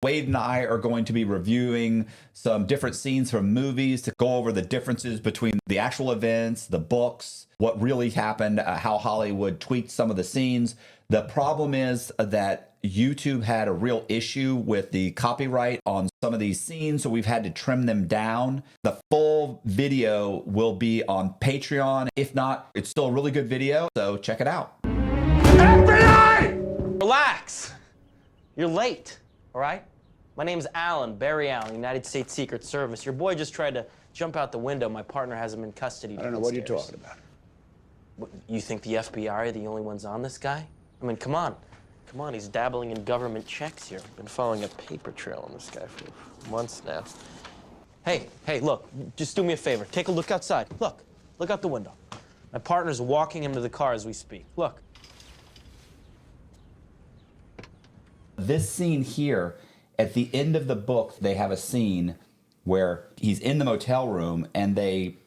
Wade and I are going to be reviewing some different scenes from movies to go over the differences between the actual events, the books, what really happened, how Hollywood tweaked some of the scenes. The problem is that YouTube had a real issue with the copyright on some of these scenes, so we've had to trim them down. The full video will be on Patreon. If not, it's still a really good video, so check it out. FBI! Relax. You're late, all right? My name's Alan, Barry Allen, United States Secret Service. Your boy just tried to jump out the window. My partner has him in custody. I don't know what you're talking about. What, you think the FBI are the only ones on this guy? I mean, come on. Come on, he's dabbling in government checks here. I've been following a paper trail on this guy for months now. Hey, look, just do me a favor. Take a look outside. Look out the window. My partner's walking him to the car as we speak. Look. This scene here, at the end of the book, they have a scene where he's in the motel room and they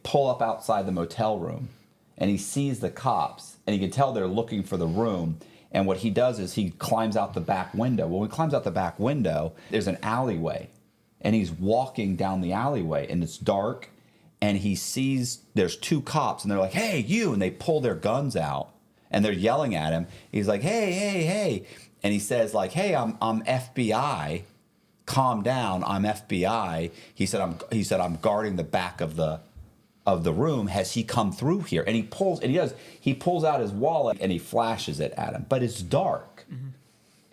pull up outside the motel room and he sees the cops and he can tell they're looking for the room. And what he does is he climbs out the back window. Well, when he climbs out the back window, there's an alleyway and he's walking down the alleyway and it's dark and he sees there's two cops and they're like, "Hey, you," and they pull their guns out and they're yelling at him. He's like, hey. And he says, like, "Hey, I'm FBI. Calm down. I'm FBI." He said, I'm guarding the back of the room. Has he come through here? And he pulls out his wallet and he flashes it at him. But it's dark. Mm-hmm.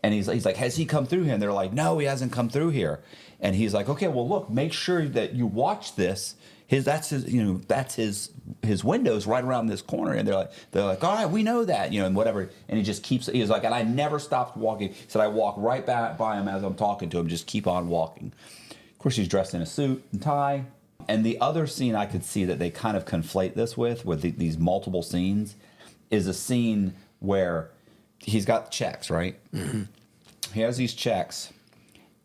And he's like, "Has he come through here?" And they're like, "No, he hasn't come through here." And he's like, "Okay, well, look, make sure that you watch this. That's his windows right around this corner." And they're like, "All right, we know that," and whatever. And he just keeps. He's like, "And I never stopped walking." He said, "I walk right back by him as I'm talking to him, just keep on walking." Of course, he's dressed in a suit and tie. And the other scene I could see that they kind of conflate this with these multiple scenes is a scene where he's got checks, right? Mm-hmm. He has these checks,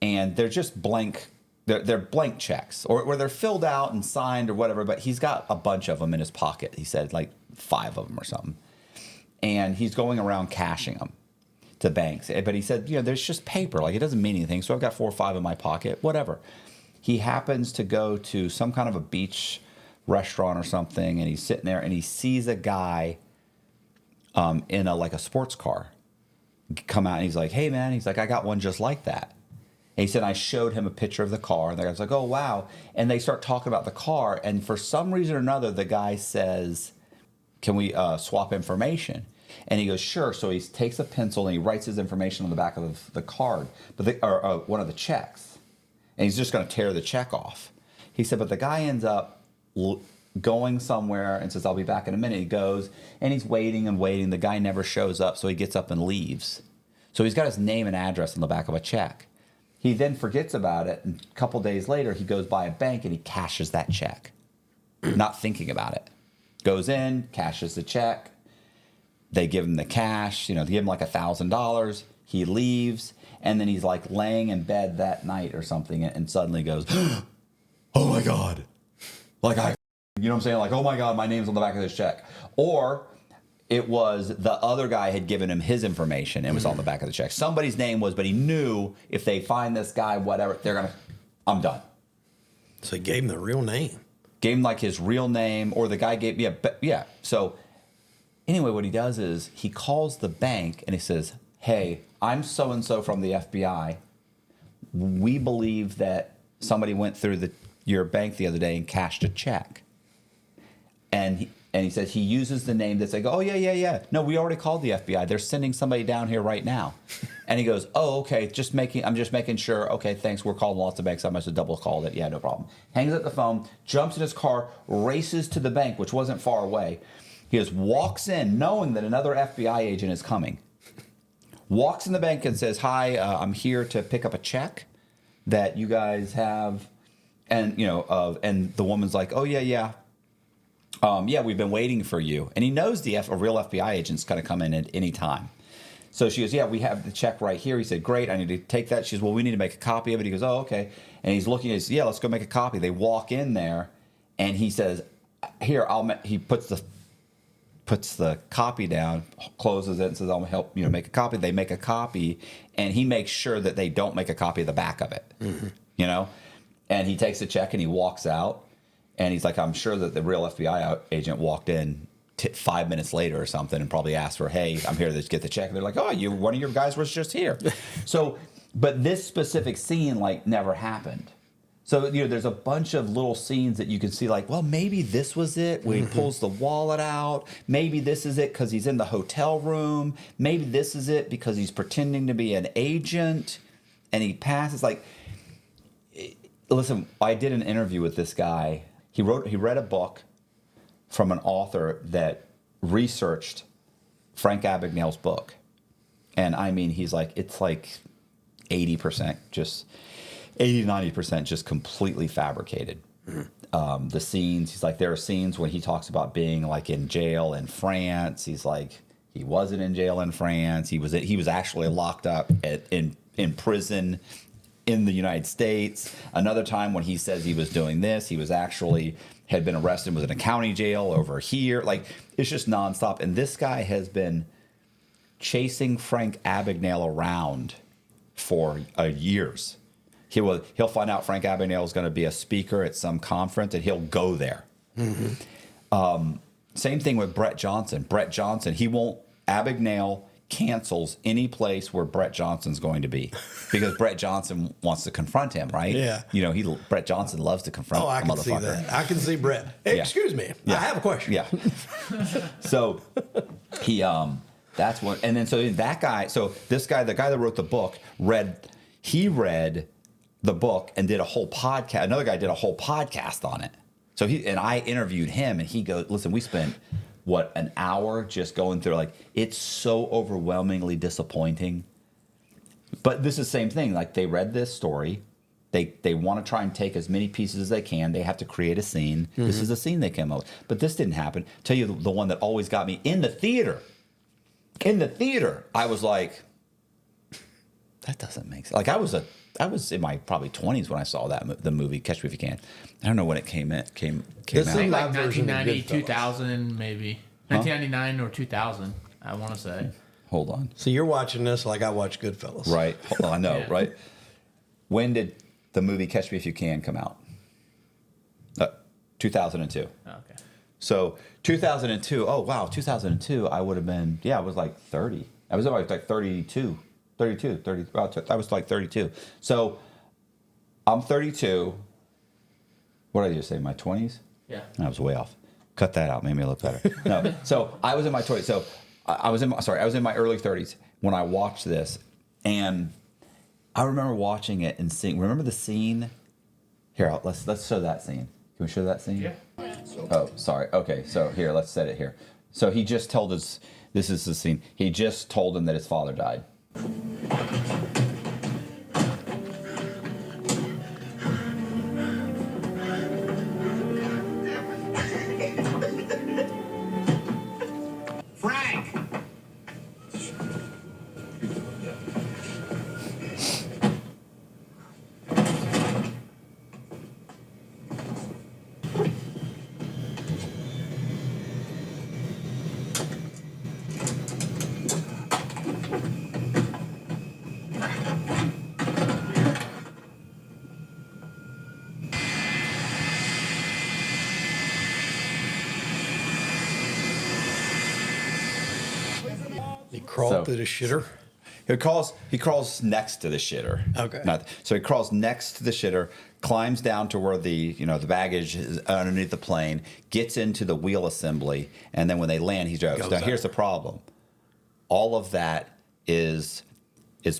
and they're just blank. They're blank checks, or they're filled out and signed or whatever, but he's got a bunch of them in his pocket. He said like 5 of them or something. And he's going around cashing them to banks. But he said, there's just paper. Like, it doesn't mean anything. So I've got 4 or 5 in my pocket, whatever. He happens to go to some kind of a beach restaurant or something, and he's sitting there, and he sees a guy in a sports car come out, and he's like, "Hey, man," he's like, "I got one just like that." And he said, I showed him a picture of the car, and the guy's like, "Oh, wow." And they start talking about the car, and for some reason or another, the guy says, "Can we swap information?" And he goes, "Sure." So he takes a pencil and he writes his information on the back of the card, or one of the checks. And he's just going to tear the check off. He said, but the guy ends up going somewhere and says, "I'll be back in a minute." He goes, and he's waiting and waiting. The guy never shows up, so he gets up and leaves. So he's got his name and address on the back of a check. He then forgets about it, and a couple days later, he goes by a bank and he cashes that check, not thinking about it. Goes in, cashes the check. They give him the cash. They give him like $1,000. He leaves, and then he's like laying in bed that night or something, and suddenly goes, "Oh my God!" Like you know what I'm saying? Like, "Oh my God, my name's on the back of this check." Or it was the other guy had given him his information and it was on the back of the check. Somebody's name was, but he knew if they find this guy, whatever, I'm done. So he gave him the real name. Gave him like his real name, or the guy gave, yeah. So anyway, what he does is he calls the bank and he says, "Hey, I'm so-and-so from the FBI. We believe that somebody went through your bank the other day and cashed a check." And he says he uses the name that's like, "Oh, yeah. No, we already called the FBI. They're sending somebody down here right now." And he goes, "Oh, okay, I'm just making sure. Okay, thanks. We're calling lots of banks. I must have double called it. Yeah, no problem." Hangs up the phone, jumps in his car, races to the bank, which wasn't far away. He just walks in knowing that another FBI agent is coming. Walks in the bank and says, "Hi, I'm here to pick up a check that you guys have." And, and the woman's like, "Oh, yeah. Yeah, we've been waiting for you." And he knows a real FBI agent's going to come in at any time. So she goes, "Yeah, we have the check right here." He said, "Great, I need to take that." She goes, "Well, we need to make a copy of it." He goes, "Oh, okay." And he's looking, he says, "Yeah, let's go make a copy." They walk in there, and he says, "Here, he puts the puts the copy down, closes it, and says, "I'll help make a copy." They make a copy, and he makes sure that they don't make a copy of the back of it. And he takes the check and he walks out, and he's like, "I'm sure that the real FBI agent walked in 5 minutes later or something and probably asked for, 'Hey, I'm here to get the check.'" And they're like, "Oh, one of your guys was just here." So, but this specific scene never happened. So, there's a bunch of little scenes that you can see well, maybe this was it when he pulls the wallet out. Maybe this is it because he's in the hotel room. Maybe this is it because he's pretending to be an agent and he passes. Listen, I did an interview with this guy. He read a book from an author that researched Frank Abagnale's book. And I mean, he's it's 80% just 80-90% just completely fabricated. The scenes, he's there are scenes when he talks about being in jail in France. He's he wasn't in jail in France. He was actually locked up in prison in the United States. Another time when he says he was doing this, he was actually had been arrested and was in a county jail over here. It's just nonstop. And this guy has been chasing Frank Abagnale around for years. He'll find out Frank Abagnale is going to be a speaker at some conference, and he'll go there. Same thing with Brett Johnson. Abagnale cancels any place where Brett Johnson's going to be because Brett Johnson wants to confront him, right? Yeah. Brett Johnson loves to confront I a can motherfucker. see that. I can see Brett. Hey, Yeah. excuse me. Yeah. I have a question. Yeah. So he that's what, and then that guy, this guy, the guy that wrote the book, read the book and did a whole podcast. Another guy did a whole podcast on it. So I interviewed him, and he goes, "Listen, we spent an hour just going through it's so overwhelmingly disappointing." But this is the same thing. They read this story. They want to try and take as many pieces as they can. They have to create a scene. This is a scene they came up with. But this didn't happen. Tell you the one that always got me in the theater. In the theater, I was like, that doesn't make sense. I was in my probably 20s when I saw the movie Catch Me If You Can. I don't know when it came This out. is live version of 1990, Goodfellas. 2000, maybe. 1999 or 2000, I want to say. Hold on. So you're watching this like I watch Goodfellas. Right. Hold on, I know, Yeah. right? When did the movie Catch Me If You Can come out? 2002. Okay. So 2002, oh wow, 2002, I would have been, I was 30. I was about 32, 30, I was 32. So I'm 32. What did I just say, my 20s? Yeah. I was way off. Cut that out, made me look better. No, so I was in my 20s. So I was in my early 30s when I watched this, and I remember watching it and seeing. Remember the scene? Here, let's show that scene. Can we show that scene? Yeah. Oh, sorry. Okay, so here, let's set it here. So he just told us. This is the scene. He just told him that his father died. Frank! He crawled So- through the shitter. He crawls next to the shitter. Okay. So he crawls next to the shitter, climbs down to where the baggage is underneath the plane, gets into the wheel assembly, and then when they land, he goes. Now out. here's the problem. All of that is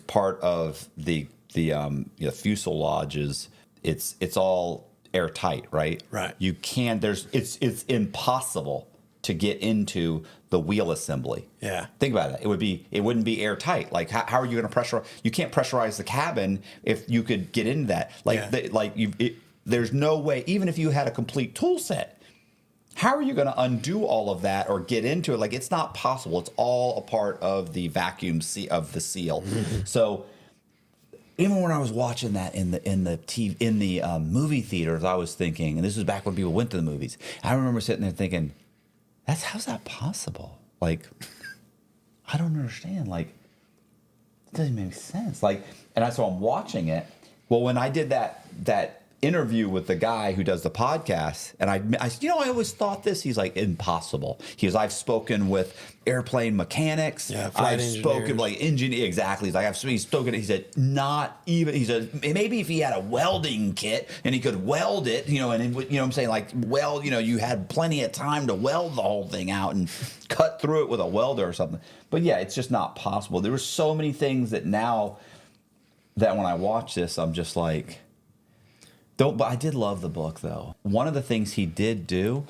part of the fuselages. It's all airtight, right? Right. You can. It's impossible to get into the wheel assembly. Yeah. Think about it. It wouldn't be airtight. How are you going to pressurize? You can't pressurize the cabin if you could get into that. Yeah. There's no way. Even if you had a complete tool set, how are you going to undo all of that or get into it? It's not possible. It's all a part of the vacuum of the seal. So even when I was watching that in the movie theaters, I was thinking, and this was back when people went to the movies. I remember sitting there thinking, how's that possible? Like, I don't understand. Like, it doesn't make sense. Like, so I'm watching it. Well, when I did that interview with the guy who does the podcast, and I I always thought this. He's like, impossible. He goes, I've spoken with airplane mechanics. Yeah, flight I've spoken like engineer. Exactly. He's like, he's spoken. He said, not even. He said, maybe if he had a welding kit and he could weld it, and what I'm saying, like weld. You had plenty of time to weld the whole thing out and cut through it with a welder or something. But yeah, it's just not possible. There were so many things that now that when I watch this, I'm just like. But I did love the book, though. One of the things he did do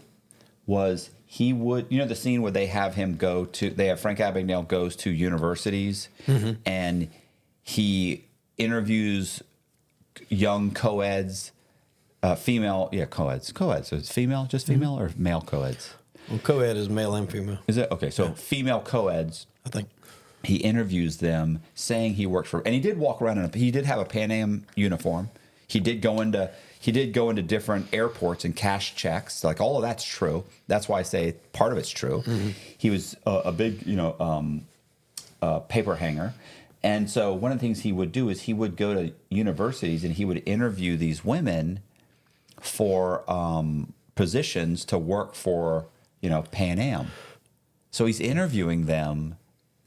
was he would, the scene where they have him Frank Abagnale goes to universities and he interviews young co-eds, co-eds. So it's female, just female, or male co-eds? Well, co-ed is male and female. Is it? Okay, so female co-eds. I think. He interviews them saying he works and he did walk around he did have a Pan Am uniform. He did go into different airports and cash checks. Like all of that's true. That's why I say part of it's true. Mm-hmm. He was a big, paper hanger. And so one of the things he would do is he would go to universities and he would interview these women for positions to work for, Pan Am. So he's interviewing them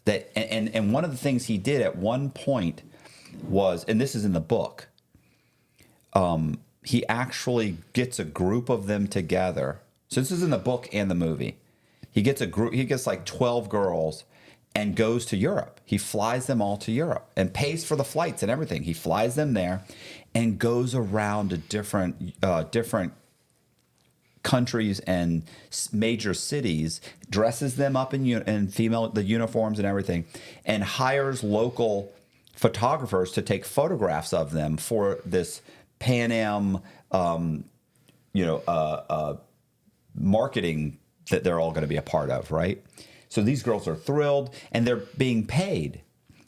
and one of the things he did at one point was, and this is in the book, he actually gets a group of them together. So this is in the book and the movie. He gets like 12 girls and goes to Europe. He flies them all to Europe and pays for the flights and everything. He flies them there and goes around to different countries and major cities, dresses them up in the uniforms and everything, and hires local photographers to take photographs of them for this Pan Am, marketing that they're all going to be a part of, right? So these girls are thrilled, and they're being paid.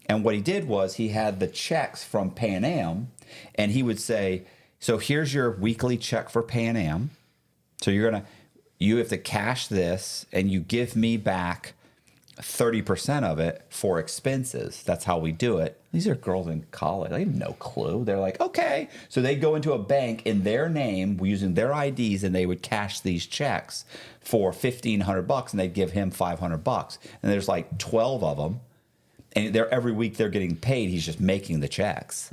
And what he did was he had the checks from Pan Am, and he would say, so here's your weekly check for Pan Am. So you have to cash this, and you give me back 30% of it for expenses. That's how we do it. These are girls in college. They have no clue. They're like, okay. So they go into a bank in their name using their IDs, and they would cash these checks for $1,500, and they'd give him $500. And there's like 12 of them, and every week they're getting paid. He's just making the checks.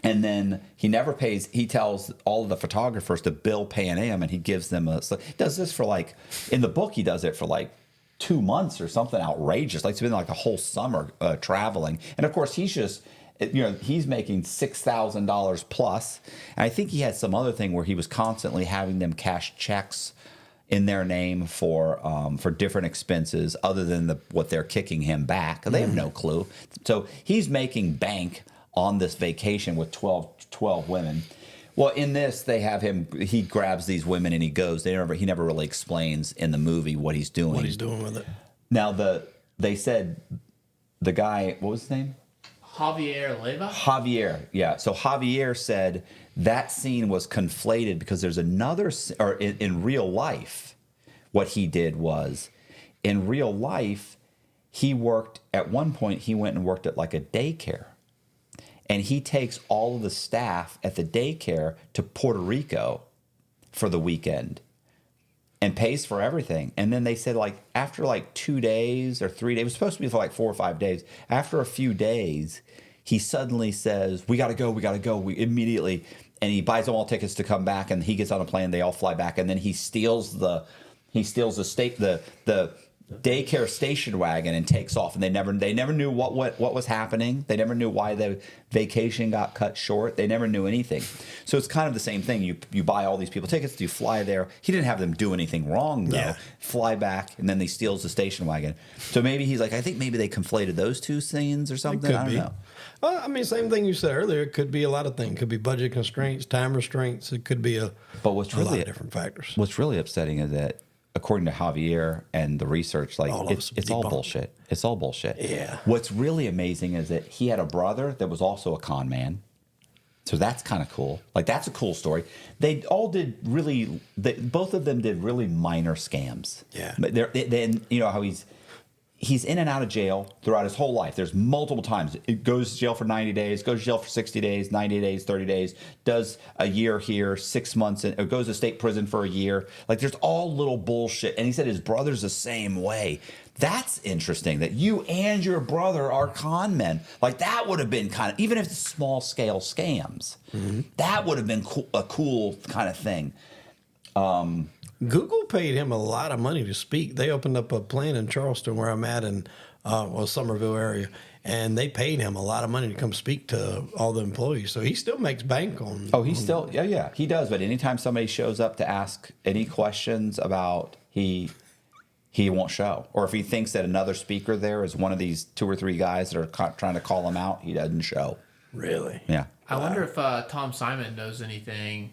And then he never pays. He tells all of the photographers to bill Pan Am, and he gives them he does this for like, in the book, he does it for like 2 months or something outrageous. Like it's been like a whole summer traveling. And of course, he's just, he's making $6,000 plus. And I think he had some other thing where he was constantly having them cash checks in their name for different expenses other than what they're kicking him back. They have no clue. So he's making bank on this vacation with 12 women. Well, in this, they have him. He grabs these women and he goes. He never really explains in the movie what he's doing. What he's doing with it. Now they said the guy. What was his name? Javier Leva. Javier, yeah. So Javier said that scene was conflated because there's another. Or in real life, what he did was, in real life, he worked at one point. He went and worked at like a daycare. And he takes all of the staff at the daycare to Puerto Rico for the weekend and pays for everything. And then they said, like, after like 2 days or 3 days, it was supposed to be for like 4 or 5 days. After a few days, he suddenly says, we got to go. We immediately. And he buys them all tickets to come back, and he gets on a plane. They all fly back. And then he steals the daycare station wagon and takes off, and they never knew what was happening. They never knew why the vacation got cut short. They never knew anything. So it's kind of the same thing. You buy all these people tickets, you fly there. He didn't have them do anything wrong though. Yeah. Fly back, and then he steals the station wagon. So maybe he's like, I think maybe they conflated those two scenes or something. I don't know. Well, I mean, same thing you said earlier. It could be a lot of things. It could be budget constraints, time restraints. It could be a lot of different factors. What's really upsetting is that, according to Javier and the research, like it's all bullshit. It's all bullshit. Yeah. What's really amazing is that he had a brother that was also a con man, So that's kind of cool. Like, that's a cool story. They all did really, both of them did really minor scams. Yeah. But then, you know, how he's in and out of jail throughout his whole life. There's multiple times. It goes to jail for 90 days, goes to jail for 60 days, 90 days, 30 days, does a year here, 6 months, and it goes to state prison for a year. Like, there's all little bullshit. And he said his brother's the same way. That's interesting that you and your brother are con men. Like, that would have been kind of, even if it's small scale scams, that would have been a cool kind of thing. Google paid him a lot of money to speak. They opened up a plant in Charleston, where I'm at, in Somerville area, and they paid him a lot of money to come speak to all the employees. So he still makes bank on. Oh, yeah, he does. But anytime somebody shows up to ask any questions about, he won't show. Or if he thinks that another speaker there is one of these 2 or 3 guys that are trying to call him out, he doesn't show. Really? Yeah. I wonder if Tom Simon knows anything.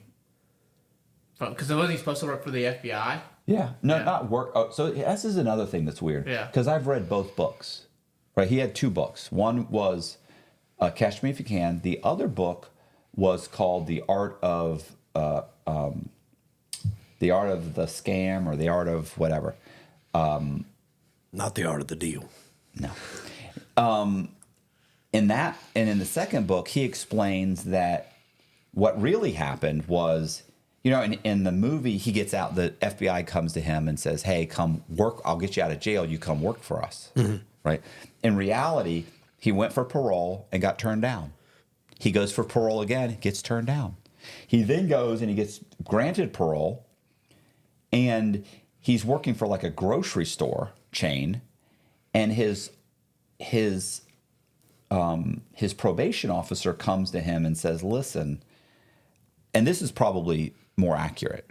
Because wasn't he supposed to work for the FBI? Yeah. No, not work. Oh, so this is another thing that's weird. Yeah. Because I've read both books. Right? He had 2 books. One was Catch Me If You Can. The other book was called The Art of the Scam, or The Art of whatever. Not The Art of the Deal. No. In that, and in the second book, he explains that what really happened was, you know, in the movie, he gets out, the FBI comes to him and says, hey, come work, I'll get you out of jail, you come work for us, right? In reality, he went for parole and got turned down. He goes for parole again, gets turned down. He then goes and he gets granted parole, and he's working for like a grocery store chain, and his probation officer comes to him and says, listen, and this is probably more accurate,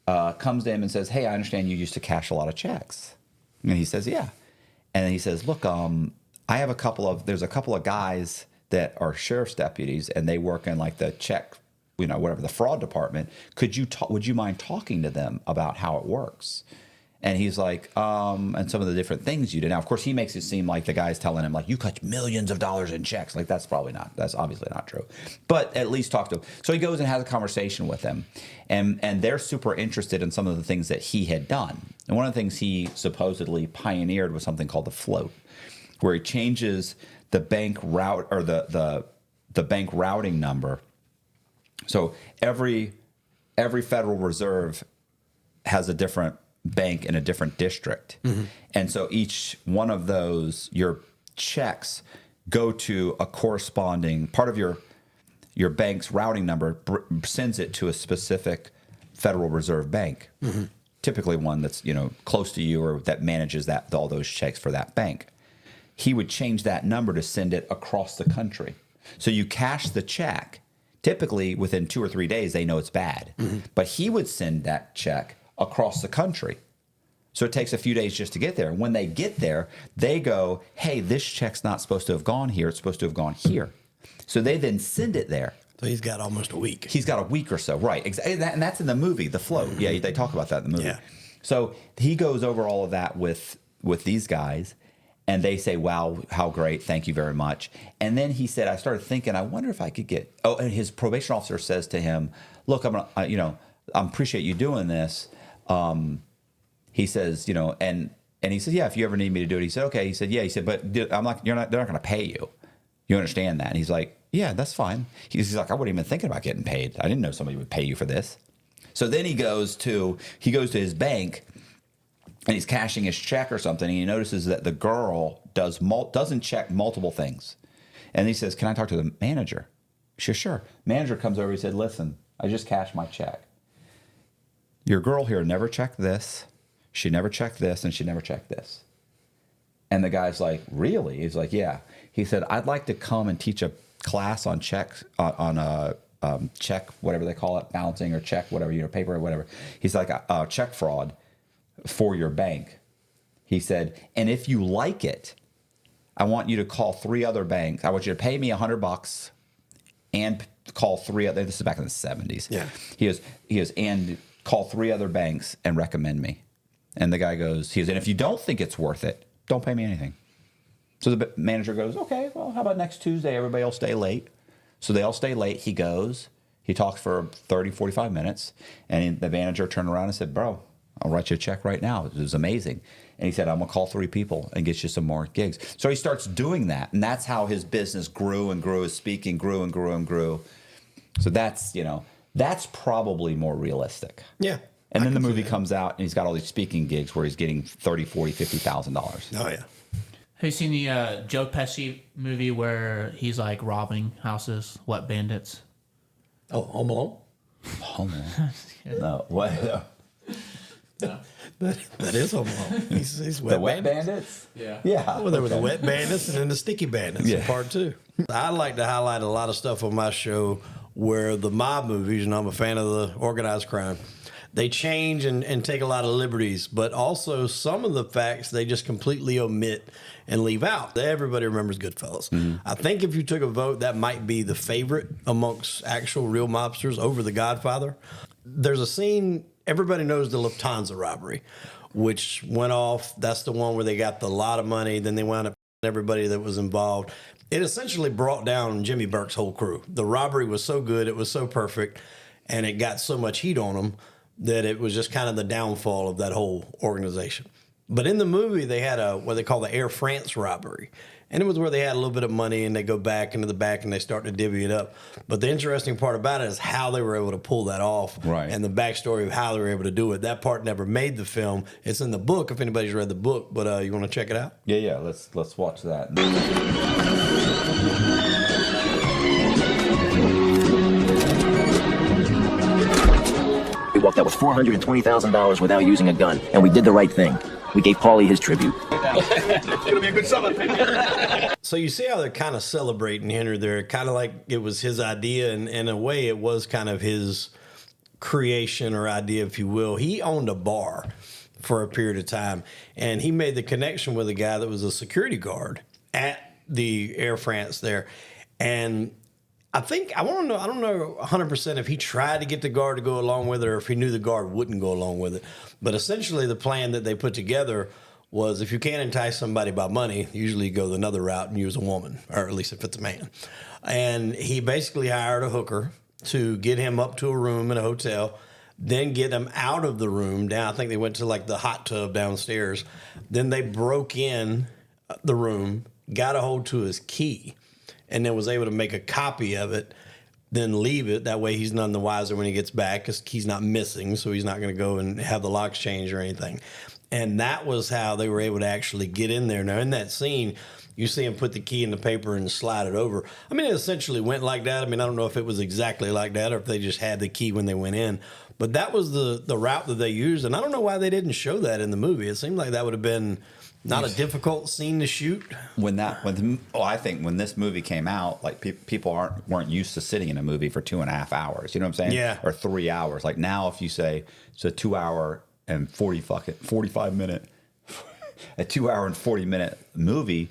comes to him and says, hey, I understand you used to cash a lot of checks. And he says, yeah. And then he says, look, there's a couple of guys that are sheriff's deputies, and they work in like the check, you know, whatever, the fraud department. Would you mind talking to them about how it works? And he's like, and some of the different things you did. Now, of course, he makes it seem like the guy's telling him, like, you cut millions of dollars in checks. Like, that's obviously not true. But at least talk to him. So he goes and has a conversation with them. And they're super interested in some of the things that he had done. And one of the things he supposedly pioneered was something called the float, where he changes the bank route, or the bank routing number. So every Federal Reserve has a different bank in a different district. And so each one of those, your checks go to a corresponding part of your bank's routing number, sends it to a specific Federal Reserve bank, typically one that's, you know, close to you, or that manages all those checks for that bank. He would change that number to send it across the country. So you cash the check. Typically, within 2 or 3 days, they know it's bad. But he would send that check across the country. So it takes a few days just to get there. When they get there, they go, hey, this check's not supposed to have gone here. It's supposed to have gone here. So they then send it there. So he's got almost a week. He's got a week or so, right. And that's in the movie, The Float. Yeah, they talk about that in the movie. Yeah. So he goes over all of that with these guys, and they say, wow, how great. Thank you very much. And then he said, I started thinking, I wonder if I could get, and his probation officer says to him, look, I appreciate you doing this. He says, you know, and he says, yeah, if you ever need me to do it. He said, okay. He said, yeah. He said, but they're not going to pay you. You understand that? And he's like, yeah, that's fine. He's like, I wasn't even thinking about getting paid. I didn't know somebody would pay you for this. So then he goes to his bank, and he's cashing his check or something, and he notices that the girl doesn't check multiple things. And he says, can I talk to the manager? She says, sure. Manager comes over. He said, listen, I just cashed my check. Your girl here never checked this. She never checked this, and she never checked this. And the guy's like, really? He's like, yeah. He said, I'd like to come and teach a class on checks, check, whatever they call it, bouncing or check, whatever, you know, paper or whatever. He's like, check fraud for your bank. He said, and if you like it, I want you to call 3 other banks. I want you to pay me $100 and call 3 other. This is back in the 70s. Yeah. He goes, and call 3 other banks and recommend me. And the guy goes, and if you don't think it's worth it, don't pay me anything. So the manager goes, okay, well, how about next Tuesday? Everybody will stay late. So they all stay late. He goes. He talks for 30, 45 minutes. And the manager turned around and said, bro, I'll write you a check right now. It was amazing. And he said, I'm going to call 3 people and get you some more gigs. So he starts doing that. And that's how his business grew and grew. His speaking grew and grew and grew. So that's, that's probably more realistic. Yeah. And then the movie comes out and he's got all these speaking gigs where he's getting $30,000, $40,000, $50,000. Oh, yeah. Have you seen the Joe Pesci movie where he's like robbing houses, Wet Bandits? Oh, Home Alone? Home Alone. No, what? That is Home Alone. He's The Wet Bandits? Yeah. Yeah. Well, there were the Wet Bandits and then the Sticky Bandits in part 2. I like to highlight a lot of stuff on my show where the mob movies, and I'm a fan of the organized crime, they change and take a lot of liberties, but also some of the facts they just completely omit and leave out. Everybody remembers Goodfellas. Mm-hmm. I think if you took a vote, that might be the favorite amongst actual real mobsters over The Godfather. There's a scene, everybody knows the Lufthansa robbery, which went off. That's the one where they got the lot of money, then they wound up everybody that was involved. It essentially brought down Jimmy Burke's whole crew. The robbery was so good, it was so perfect, and it got so much heat on them that it was just kind of the downfall of that whole organization. But in the movie, they had what they call the Air France robbery. And it was where they had a little bit of money and they go back into the back and they start to divvy it up. But the interesting part about it is how they were able to pull that off. Right. And the backstory of how they were able to do it. That part never made the film. It's in the book if anybody's read the book. But you want to check it out? Yeah. Let's watch that. We walked out with $420,000 without using a gun, and we did the right thing. We gave Paulie his tribute. It's gonna be a good summer. So you see how they're kind of celebrating Henry there, kind of like it was his idea, and in a way it was kind of his creation or idea, if you will. He owned a bar for a period of time, and he made the connection with a guy that was a security guard at the Air France there. And I don't know 100% if he tried to get the guard to go along with it or if he knew the guard wouldn't go along with it. But essentially the plan that they put together was if you can't entice somebody by money, usually you go another route and use a woman, or at least if it's a man. And he basically hired a hooker to get him up to a room in a hotel, then get him out of the room down. I think they went to like the hot tub downstairs. Then they broke in the room, got a hold to his key, and then was able to make a copy of it, then leave it. That way he's none the wiser when he gets back because he's not missing, so he's not going to go and have the locks changed or anything. And that was how they were able to actually get in there. Now, in that scene, you see him put the key in the paper and slide it over. I mean, it essentially went like that. I mean, I don't know if it was exactly like that or if they just had the key when they went in. But that was the route that they used, and I don't know why they didn't show that in the movie. It seemed like that would have been not a difficult scene to shoot. I think when this movie came out, like people weren't used to sitting in a movie for 2.5 hours. You know what I'm saying? Yeah. Or 3 hours. Like now, if you say it's a 2 hour and 45 minute, a 2 hour and 40 minute movie,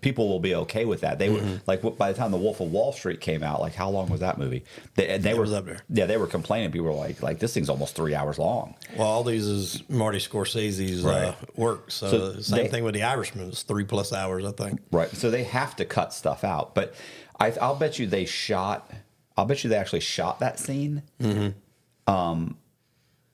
people will be okay with that. They were like by the time The Wolf of Wall Street came out, like how long was that movie? They were up there. Yeah, they were complaining. People were like this thing's almost 3 hours long. Well, all these is Marty Scorsese's work. So same thing with The Irishman. It's 3+ hours, I think. Right. So they have to cut stuff out. But I'll bet you they actually shot that scene. Mm-hmm.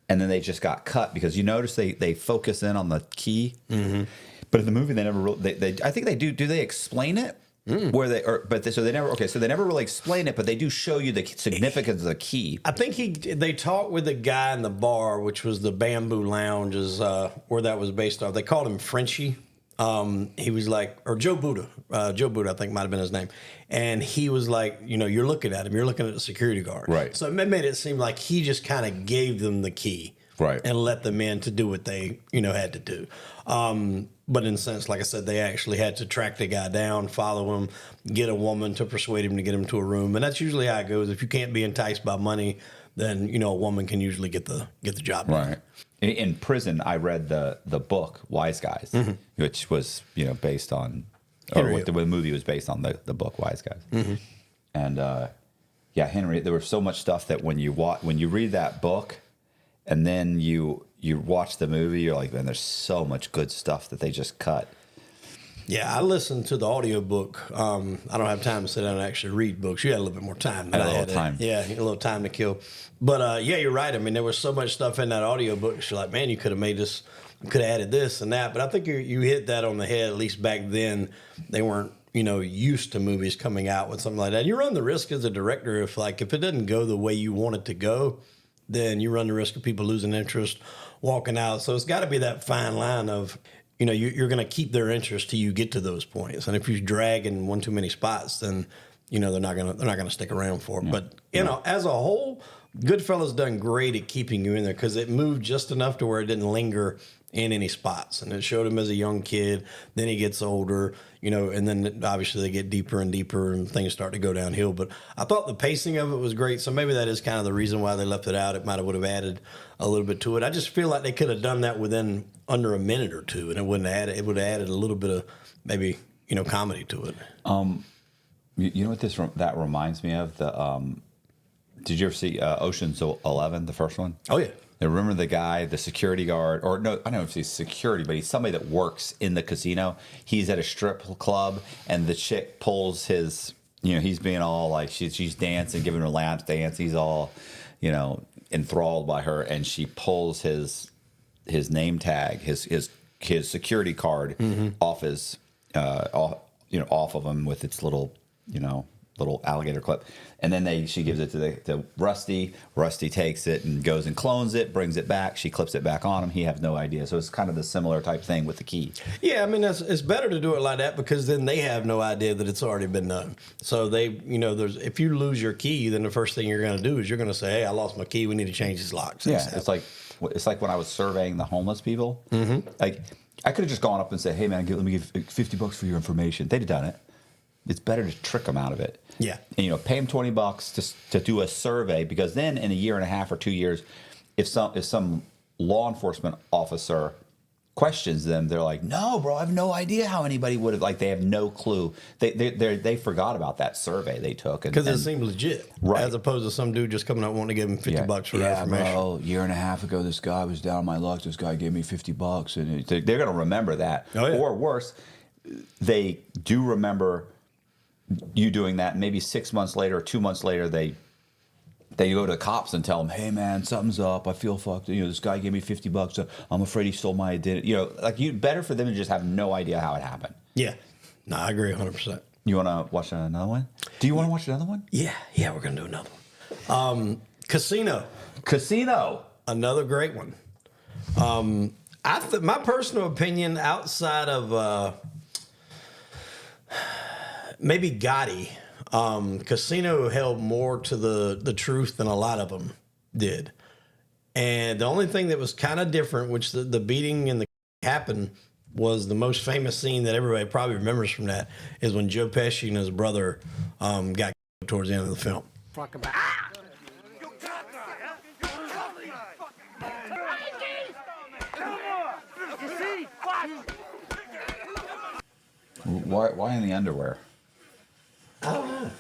And then they just got cut because you notice they focus in on the key, but in the movie they never. I think they do. Do they explain it? Where they are, so they never really explain it, but they do show you the significance of the key. I think they talked with the guy in the bar, which was the Bamboo Lounge, is where that was based off. They called him Frenchie. He was like, or Joe Buddha. Joe Buddha, I think, might have been his name. And he was like, you're looking at him. You're looking at the security guard. Right. So it made it seem like he just kind of gave them the key. Right. And let them in to do what they, had to do. But in a sense, like I said, they actually had to track the guy down, follow him, get a woman to persuade him to get him to a room. And that's usually how it goes. If you can't be enticed by money, then, a woman can usually get the job done. Right. In prison, I read the book Wise Guys, which was based on, the movie was based on the book Wise Guys, and Henry. There was so much stuff that when you read that book, and then you watch the movie, you're like, man, there's so much good stuff that they just cut. Yeah, I listened to the audiobook. I don't have time to sit down and actually read books. You had a little bit more time than I had a I little time. Yeah, a little time to kill. But yeah, you're right. I mean, there was so much stuff in that audiobook. You're like, man, you could have made this, could have added this and that. But I think you hit that on the head. At least back then, they weren't, used to movies coming out with something like that. You run the risk as a director if it doesn't go the way you want it to go, then you run the risk of people losing interest, walking out. So it's got to be that fine line of, you're going to keep their interest till you get to those points. And if you drag in one too many spots, then they're not going to stick around for it. But as a whole, Goodfellas done great at keeping you in there because it moved just enough to where it didn't linger in any spots. And it showed him as a young kid. Then he gets older, and then obviously they get deeper and deeper and things start to go downhill. But I thought the pacing of it was great. So maybe that is kind of the reason why they left it out. It would have added a little bit to it. I just feel like they could have done that within under a minute or two, and it would have added a little bit of maybe, comedy to it. You know what that reminds me of? Did you ever see Ocean's 11, the first one? Oh, yeah. Now, remember the guy, the security guard, or no, I don't know if he's security, but he's somebody that works in the casino. He's at a strip club, and the chick pulls his, he's being all like, she's dancing, giving her lap dance. He's all, enthralled by her, and she pulls his name tag, his security card off his, off of him with its little alligator clip, and then she gives it to Rusty. Rusty takes it and goes and clones it, brings it back. She clips it back on him. He has no idea. So it's kind of the similar type thing with the key. Yeah, I mean it's better to do it like that because then they have no idea that it's already been done. So they, if you lose your key, then the first thing you're going to do is you're going to say, "Hey, I lost my key. We need to change these locks." Yeah, it's like when I was surveying the homeless people. Mm-hmm. Like I could have just gone up and said, "Hey man, let me give $50 for your information." They'd have done it. It's better to trick them out of it. Yeah. And, pay them $20 to do a survey, because then in a year and a half or 2 years, if some law enforcement officer questions them, they're like, "No, bro, I have no idea how anybody would have." They have no clue. They forgot about that survey they took because it seemed legit, right? As opposed to some dude just coming up wanting to give him $50 for information. Bro, a year and a half ago, this guy was down on my luck. This guy gave me $50, and they're going to remember that. Oh, yeah. Or worse, they do remember you doing that. Maybe 6 months later or 2 months later, they go to the cops and tell them, "Hey man, something's up. I feel fucked. This guy gave me $50. I'm afraid he stole my identity." Better for them to just have no idea how it happened. Yeah, no, I agree 100%. You want to watch another one? Do you want to watch another one? Yeah, we're gonna do another one. Casino, another great one. My personal opinion, outside of maybe Gotti, Casino held more to the truth than a lot of them did. And the only thing that was kind of different, which the beating and the happened, was the most famous scene that everybody probably remembers from that, is when Joe Pesci and his brother got towards the end of the film. Why in the underwear? I don't know.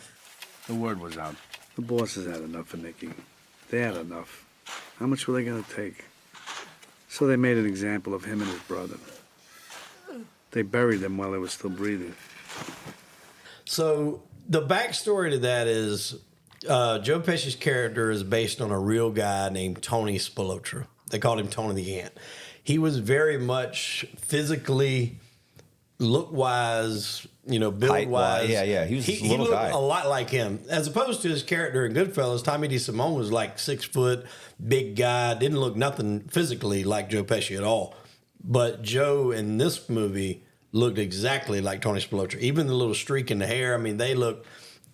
The word was out. The bosses had enough of Nicky. They had enough. How much were they going to take? So they made an example of him and his brother. They buried them while they were still breathing. So the backstory to that is Joe Pesci's character is based on a real guy named Tony Spilotro. They called him Tony the Ant. He was very much physically, look-wise, build-wise. Yeah. He was a little guy. He looked a lot like him. As opposed to his character in Goodfellas, Tommy DeSimone was like 6 foot, big guy, didn't look nothing physically like Joe Pesci at all. But Joe in this movie looked exactly like Tony Spilotro. Even the little streak in the hair, they look.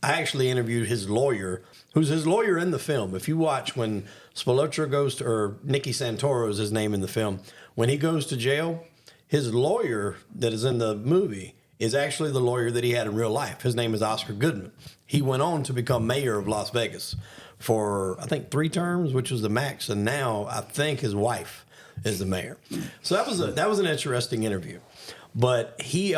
I actually interviewed his lawyer, who's his lawyer in the film. If you watch when Spilotro goes to, or Nicky Santoro is his name in the film, when he goes to jail, his lawyer that is in the movie is actually the lawyer that he had in real life. His name is Oscar Goodman. He went on to become mayor of Las Vegas for, I think, 3 terms, which was the max. And now I think his wife is the mayor. So that was an interesting interview. But he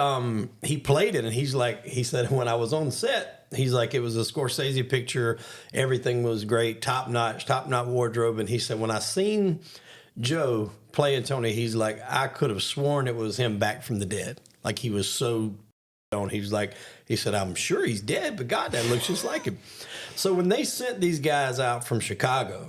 played it, and he said, when I was on set, he's like, it was a Scorsese picture. Everything was great, top notch wardrobe. And he said, when I seen Joe playing Tony, he's like, I could have sworn it was him back from the dead. Like he was so on. He said, I'm sure he's dead, but God, that looks just like him. So when they sent these guys out from Chicago,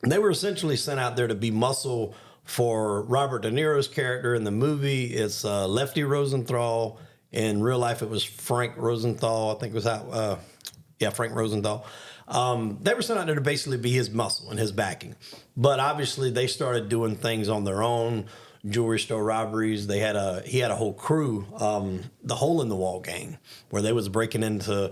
they were essentially sent out there to be muscle for Robert De Niro's character. In the movie, it's Lefty Rosenthal. In real life, it was Frank Rosenthal. I think it was how, Frank Rosenthal. They were sent out there to basically be his muscle and his backing. But obviously, they started doing things on their own, jewelry store robberies. He had a whole crew, the Hole in the Wall gang, where they was breaking into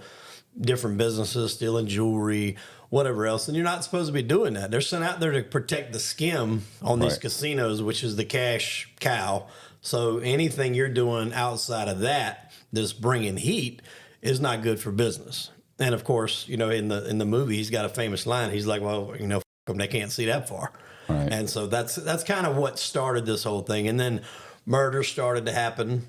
different businesses, stealing jewelry, whatever else. And you're not supposed to be doing that. They're sent out there to protect the skim on these casinos, which is the cash cow. So anything you're doing outside of that that's bringing heat is not good for business. And of course, in the movie, he's got a famous line. He's like, well, f them, they can't see that far. Right. And so that's kind of what started this whole thing. And then murder started to happen.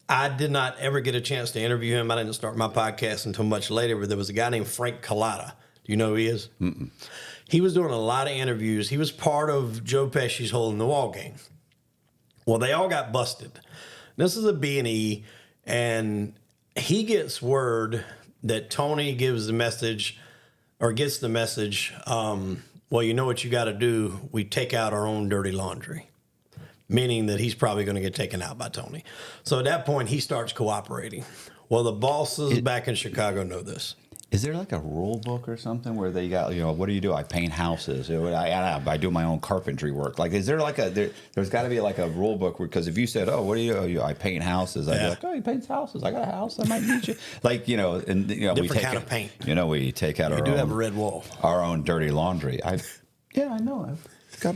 I did not ever get a chance to interview him. I didn't start my podcast until much later, but there was a guy named Frank Collada. Do you know who he is? Mm-mm. He was doing a lot of interviews. He was part of Joe Pesci's Hole in the Wall gang. Well, they all got busted. This is a B&E, and he gets word that Tony gives the message, or gets the message, well, you know what you got to do? We take out our own dirty laundry, meaning that he's probably going to get taken out by Tony. So at that point, he starts cooperating. Well, the bosses back in Chicago know this. Is there like a rule book or something where they got, what do you do? I paint houses. I do my own carpentry work. Like, is there like there's got to be like a rule book because if you said, oh, what do you, I paint houses. I'd be like, oh, he paints houses. I got a house. I might need you. Like, different we take kind of paint. We take out have a red wall. Our own dirty laundry. I know. I've got,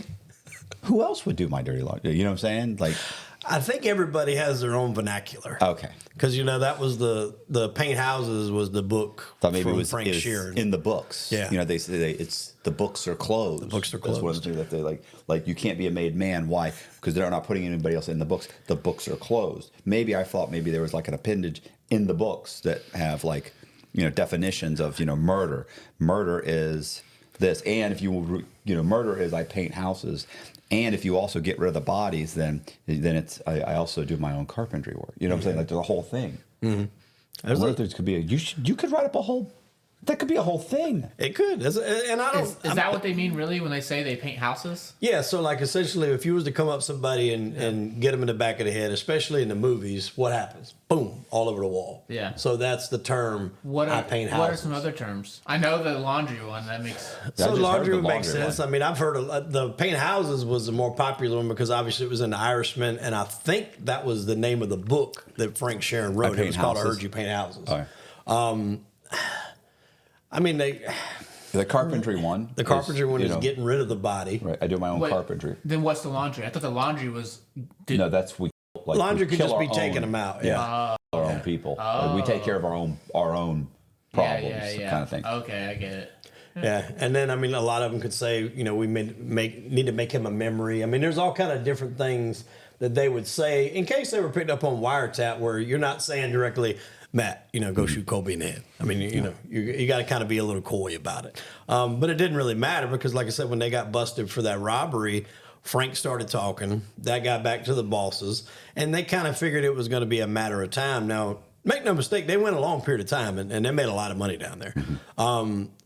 who else would do my dirty laundry? You know what I'm saying? Like, I think everybody has their own vernacular. Okay. Because, that was the Paint Houses was the book thought maybe from it was Frank Sheeran. In the books. Yeah. They say it's the books are closed. The books are closed. That's one of the things that they like you can't be a made man. Why? Because they're not putting anybody else in the books. The books are closed. Maybe I thought maybe there was like an appendage in the books that have like, definitions of, murder. Murder is this. And if murder is I paint houses. And if you also get rid of the bodies, then it's I also do my own carpentry work. You know what I'm saying? Like there's a whole thing. Mm-hmm. I wonder if there could be you could write up a whole. That could be a whole thing. It could. And I don't. Is that what they mean really when they say they paint houses? Yeah. So like essentially, if you was to come up somebody and get them in the back of the head, especially in the movies, what happens? Boom, all over the wall. Yeah. So that's the term. I paint houses. What are some other terms? I know the laundry one. That makes. So laundry would make sense. One. I mean, I've heard the paint houses was the more popular one because obviously it was in The Irishman, and I think that was the name of the book that Frank Sheeran wrote. It was called "I Heard You Paint Houses." All right. I mean, the carpentry one. The carpentry one is getting rid of the body. Right. I do my own carpentry. Then what's the laundry? I thought the laundry was. No, that's laundry could just be taking them out. Yeah. Our own people. We take care of our own problems, kind of thing. Okay, I get it. Yeah, and then I mean, a lot of them could say, we need to make him a memory. I mean, there's all kind of different things that they would say in case they were picked up on wiretap, where you're not saying directly, Matt, go shoot Colby in the head. I mean, you got to kind of be a little coy about it. But it didn't really matter because, like I said, when they got busted for that robbery, Frank started talking. That got back to the bosses, and they kind of figured it was going to be a matter of time. Now, make no mistake, they went a long period of time, and they made a lot of money down there.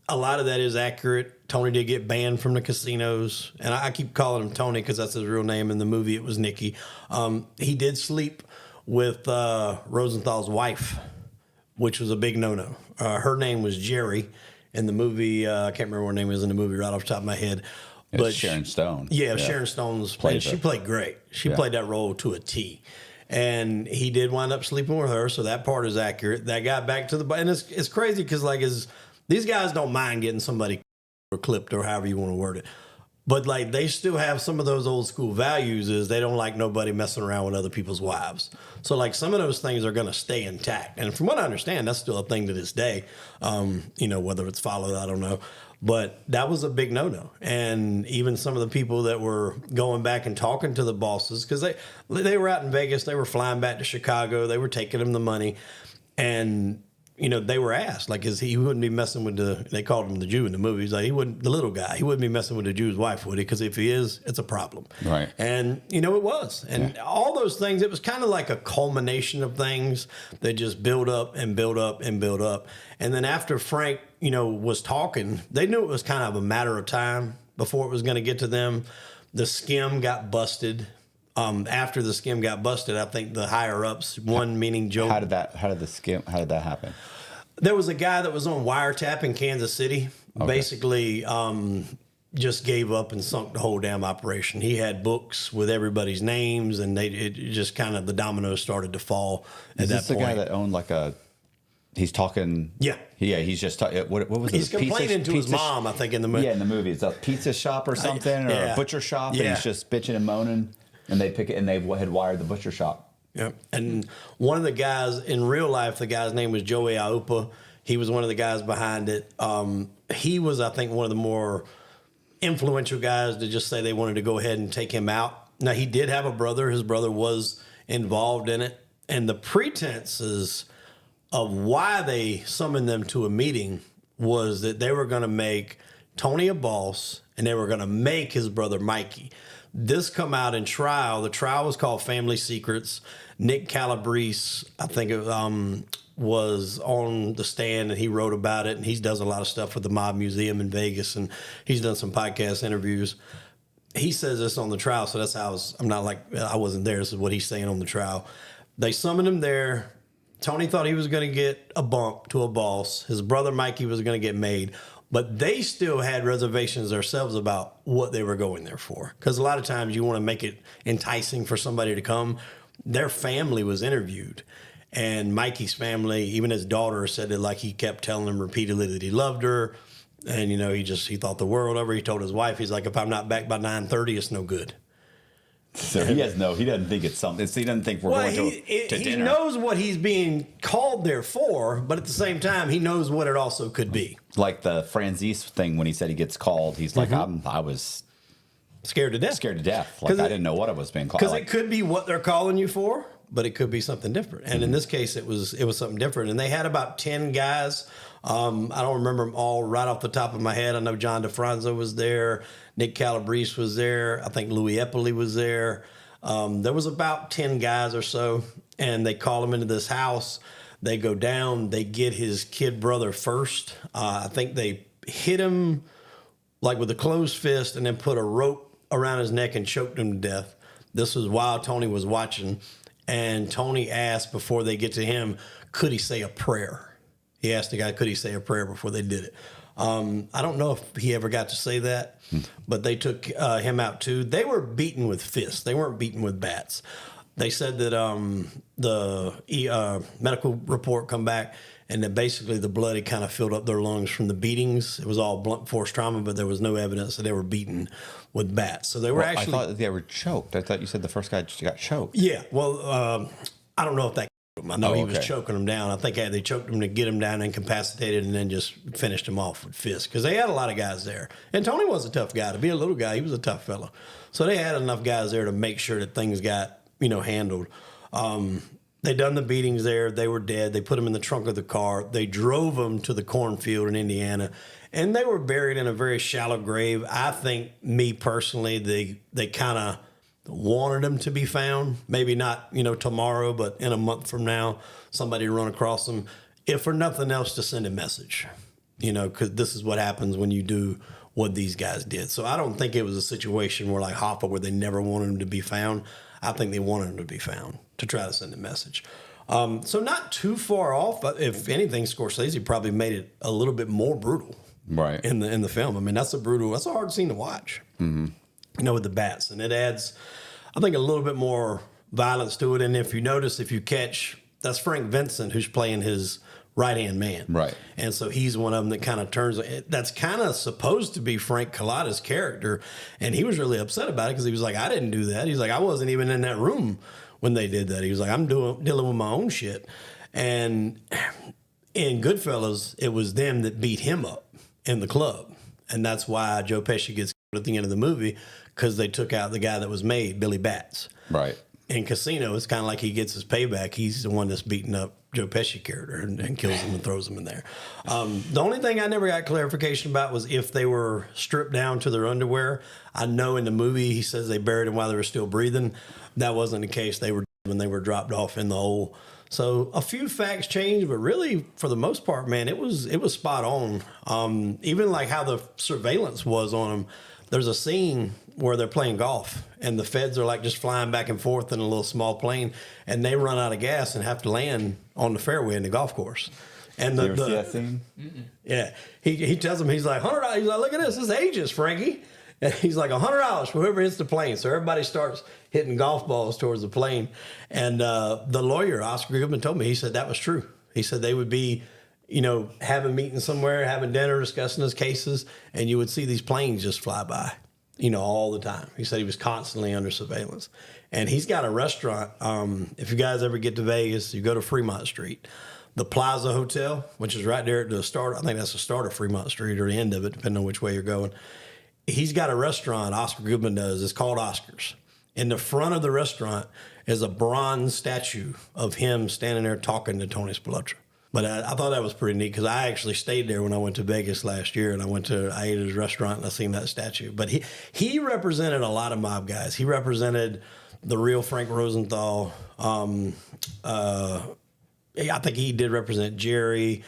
A lot of that is accurate. Tony did get banned from the casinos, and I keep calling him Tony because that's his real name. In the movie, it was Nicky. He did sleep with Rosenthal's wife, which was a big no-no. Her name was Jerry in the movie. I can't remember what her name is in the movie right off the top of my head. But Sharon Stone. Yeah, Sharon Stone's played. She played great. She played that role to a T. And he did wind up sleeping with her, so that part is accurate. That got back to the... And it's crazy because these guys don't mind getting somebody or clipped or however you want to word it. But they still have some of those old school values is they don't like nobody messing around with other people's wives. So some of those things are going to stay intact. And from what I understand, that's still a thing to this day. Whether it's followed, I don't know. But that was a big no-no. And even some of the people that were going back and talking to the bosses, because they were out in Vegas, they were flying back to Chicago, they were taking them the money. And they were asked, like, he wouldn't be messing with they called him the Jew in the movie. He's like, the little guy, he wouldn't be messing with the Jew's wife, would he? Because if he is, it's a problem. Right. And, it was. And all those things, it was kind of like a culmination of things that just build up and build up and build up. And then after Frank, was talking, they knew it was kind of a matter of time before it was going to get to them. The skim got busted. After the skim got busted, I think the higher ups, one meaning Joe. How did that happen? There was a guy that was on wiretap in Kansas City. Okay. Basically, just gave up and sunk the whole damn operation. He had books with everybody's names, and it just kind of the dominoes started to fall at that point. Is this the guy that owned like a? He's talking. Yeah. Yeah, he's just talking. What was it? He's complaining to his mom, I think, in the movie. Yeah, in the movie. It's a pizza shop or something, or a butcher shop, and he's just bitching and moaning. And they pick it, and they had wired the butcher shop. Yeah. And one of the guys in real life, the guy's name was Joey Aopa. He was one of the guys behind it. He was, I think, one of the more influential guys to just say they wanted to go ahead and take him out. Now, he did have a brother. His brother was involved in it. And the pretenses of why they summoned them to a meeting was that they were going to make Tony a boss, and they were going to make his brother Mikey. This come out in trial. The trial was called Family Secrets. Nick Calabrese, I think it was on the stand, and he wrote about it, and he does a lot of stuff with the Mob Museum in Vegas, and he's done some podcast interviews. He says this on the trial, so that's how I'm not like, I wasn't there. This is what he's saying on the trial. They summoned him there. Tony thought he was going to get a bump to a boss. His brother Mikey was going to get made. But they still had reservations themselves about what they were going there for. Because a lot of times you want to make it enticing for somebody to come. Their family was interviewed. And Mikey's family, even his daughter, said that like he kept telling them repeatedly that he loved her. And, he thought the world of her. He told his wife, he's like, if I'm not back by 9:30, it's no good. So he doesn't think it's something. He doesn't think we're going to dinner. He knows what he's being called there for, but at the same time, he knows what it also could be. Like the Franzese thing when he said he gets called, he's like, I was scared to death. Like I didn't know what I was being called. Because it could be what they're calling you for, but it could be something different. And in this case, it was something different. And they had about 10 guys. I don't remember them all right off the top of my head. I know John DeFranco was there. Nick Calabrese was there. I think Louis Eppley was there. There was about 10 guys or so, and they call him into this house. They go down. They get his kid brother first. I think they hit him like with a closed fist and then put a rope around his neck and choked him to death. This was while Tony was watching, and Tony asked before they get to him, could he say a prayer? He asked the guy, could he say a prayer before they did it? I don't know if he ever got to say that, but they took him out too. They were beaten with fists. They weren't beaten with bats. They said that the medical report come back and that basically the blood had kind of filled up their lungs from the beatings. It was all blunt force trauma, but there was no evidence that they were beaten with bats. So they were actually... I thought they were choked. I thought you said the first guy just got choked. Yeah, well, I don't know if that... I know he was choking them down. I think they choked him to get him down, incapacitated, and then just finished him off with fists. Because they had a lot of guys there. And Tony was a tough guy. To be a little guy, he was a tough fellow. So they had enough guys there to make sure that things got, handled. They done the beatings there. They were dead. They put them in the trunk of the car. They drove them to the cornfield in Indiana. And they were buried in a very shallow grave. I think, me personally, they kind of wanted them to be found. Maybe not, tomorrow, but in a month from now, somebody run across them. If for nothing else, to send a message, because this is what happens when you do what these guys did. So I don't think it was a situation where like Hoffa, where they never wanted them to be found. I think they wanted them to be found to try to send a message. So not too far off. If anything, Scorsese probably made it a little bit more brutal, right? In the film. I mean, that's a hard scene to watch. Mm-hmm. With the bats, and it adds, I think, a little bit more violence to it. And if you catch, that's Frank Vincent who's playing his right-hand man. Right. And so he's one of them that kind of turns, that's kind of supposed to be Frank Collada's character. And he was really upset about it because he was like, I didn't do that. He's like, I wasn't even in that room when they did that. He was like, I'm dealing with my own shit. And in Goodfellas, it was them that beat him up in the club. And that's why Joe Pesci gets killed at the end of the movie, because they took out the guy that was made, Billy Batts. Right. In Casino, it's kind of like he gets his payback. He's the one that's beating up Joe Pesci character and kills him and throws him in there. The only thing I never got clarification about was if they were stripped down to their underwear. I know in the movie he says they buried him while they were still breathing. That wasn't the case. They were dead when they were dropped off in the hole. So a few facts changed, but really for the most part, man, it was spot on. Even like how the surveillance was on him. There's a scene where they're playing golf and the feds are like just flying back and forth in a little small plane and they run out of gas and have to land on the fairway in the golf course. And you ever see that scene? Yeah. He tells him, he's like, $100. He's like, look at this. This is ages, Frankie. And he's like, $100 for whoever hits the plane. So everybody starts hitting golf balls towards the plane. And the lawyer, Oscar Goodman, told me, he said that was true. He said they would be, having meetings somewhere, having dinner, discussing his cases, and you would see these planes just fly by, all the time. He said he was constantly under surveillance. And he's got a restaurant. If you guys ever get to Vegas, you go to Fremont Street. The Plaza Hotel, which is right there at the start. I think that's the start of Fremont Street or the end of it, depending on which way you're going. He's got a restaurant, Oscar Goodman does. It's called Oscar's. In the front of the restaurant is a bronze statue of him standing there talking to Tony Spilotro. But I thought that was pretty neat because I actually stayed there when I went to Vegas last year, and I ate at his restaurant and I seen that statue. But he represented a lot of mob guys. He represented the real Frank Rosenthal. I think he did represent Jerry.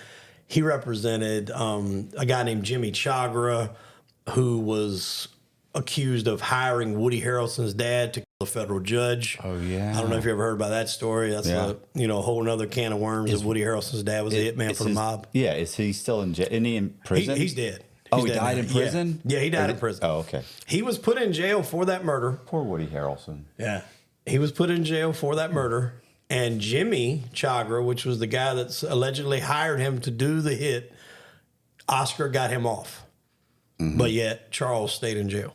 He represented a guy named Jimmy Chagra, who was accused of hiring Woody Harrelson's dad to kill a federal judge. Oh, yeah. I don't know if you ever heard about that story. That's a whole other can of worms. That Woody Harrelson's dad was a hitman for the mob. Yeah, is he still in jail? Isn't he in prison? He's dead. He dead died now. in prison? Yeah, he died in prison. Oh, okay. He was put in jail for that murder. Poor Woody Harrelson. Yeah. He was put in jail for that murder. And Jimmy Chagra, which was the guy that's allegedly hired him to do the hit, Oscar got him off. Mm-hmm. But yet Charles stayed in jail.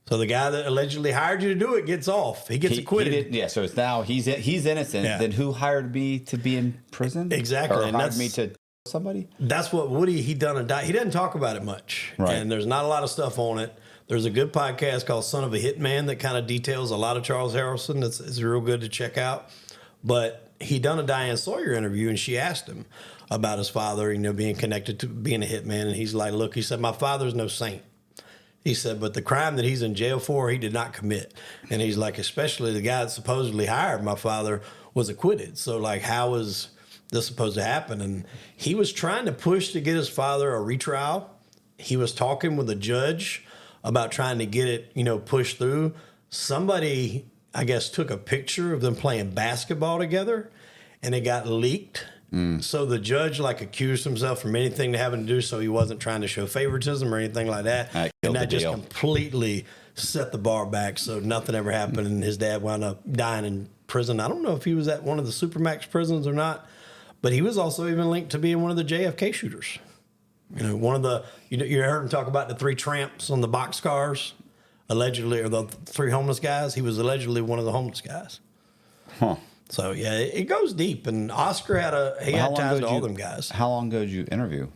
So the guy that allegedly hired you to do it gets off. He gets acquitted. So it's now he's innocent. Yeah. Then who hired me to be in prison? Exactly. Or And hired me to somebody? That's what Woody, he doesn't talk about it much. Right. And there's not a lot of stuff on it. There's a good podcast called Son of a Hitman that kind of details a lot of Charles Harrelson. It's real good to check out. But he done a Diane Sawyer interview, and she asked him about his father, being connected to being a hitman. And he's like, look, he said, my father's no saint. He said, but the crime that he's in jail for, he did not commit. And he's like, especially the guy that supposedly hired my father was acquitted. So, like, how is this supposed to happen? And he was trying to push to get his father a retrial. He was talking with a judge about trying to get it, pushed through. Somebody, I guess, took a picture of them playing basketball together, and it got leaked. So the judge accused himself from anything to having to do, so he wasn't trying to show favoritism or anything like that. And that just completely set the bar back, so nothing ever happened, and his dad wound up dying in prison. I don't know if he was at one of the Supermax prisons or not, but he was also even linked to being one of the JFK shooters. One of the, you heard him talk about the 3 tramps on the boxcars, allegedly, or the 3 homeless guys. He was allegedly one of the homeless guys. Huh. So, yeah, it goes deep. And Oscar had ties to all them guys. How long ago did you interview?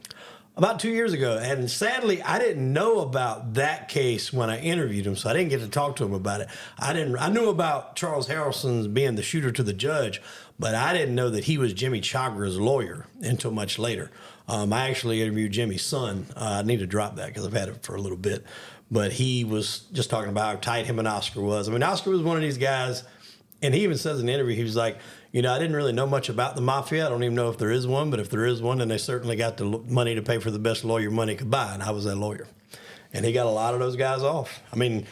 About 2 years ago. And sadly, I didn't know about that case when I interviewed him, so I didn't get to talk to him about it. I knew about Charles Harrelson's being the shooter to the judge, but I didn't know that he was Jimmy Chagra's lawyer until much later. I actually interviewed Jimmy's son. I need to drop that because I've had it for a little bit. But he was just talking about how tight him and Oscar was. I mean, Oscar was one of these guys, and he even says in the interview, he was like, I didn't really know much about the mafia. I don't even know if there is one, but if there is one, then they certainly got the money to pay for the best lawyer money could buy, and I was that lawyer. And he got a lot of those guys off. I mean,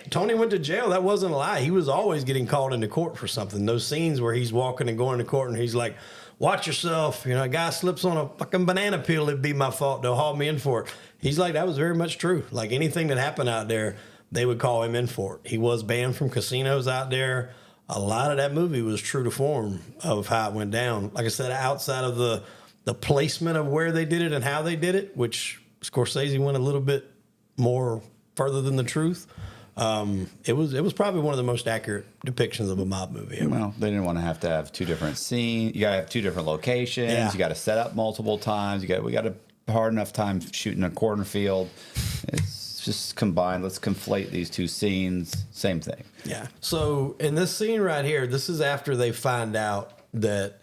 Tony went to jail. That wasn't a lie. He was always getting called into court for something. Those scenes where he's walking and going to court, and he's like, watch yourself. A guy slips on a fucking banana peel, it'd be my fault. They'll haul me in for it. He's like, that was very much true. Like anything that happened out there, they would call him in for it. He was banned from casinos out there. A lot of that movie was true to form of how it went down. Like I said, outside of the placement of where they did it and how they did it, which Scorsese went a little bit more further than the truth. It was probably one of the most accurate depictions of a mob movie ever. Well, they didn't want to have 2 different scenes. You got to have 2 different locations. Yeah. You got to set up multiple times. We got a hard enough time shooting a cornfield. It's just combined. Let's conflate these 2 scenes. Same thing. Yeah. So in this scene right here, this is after they find out that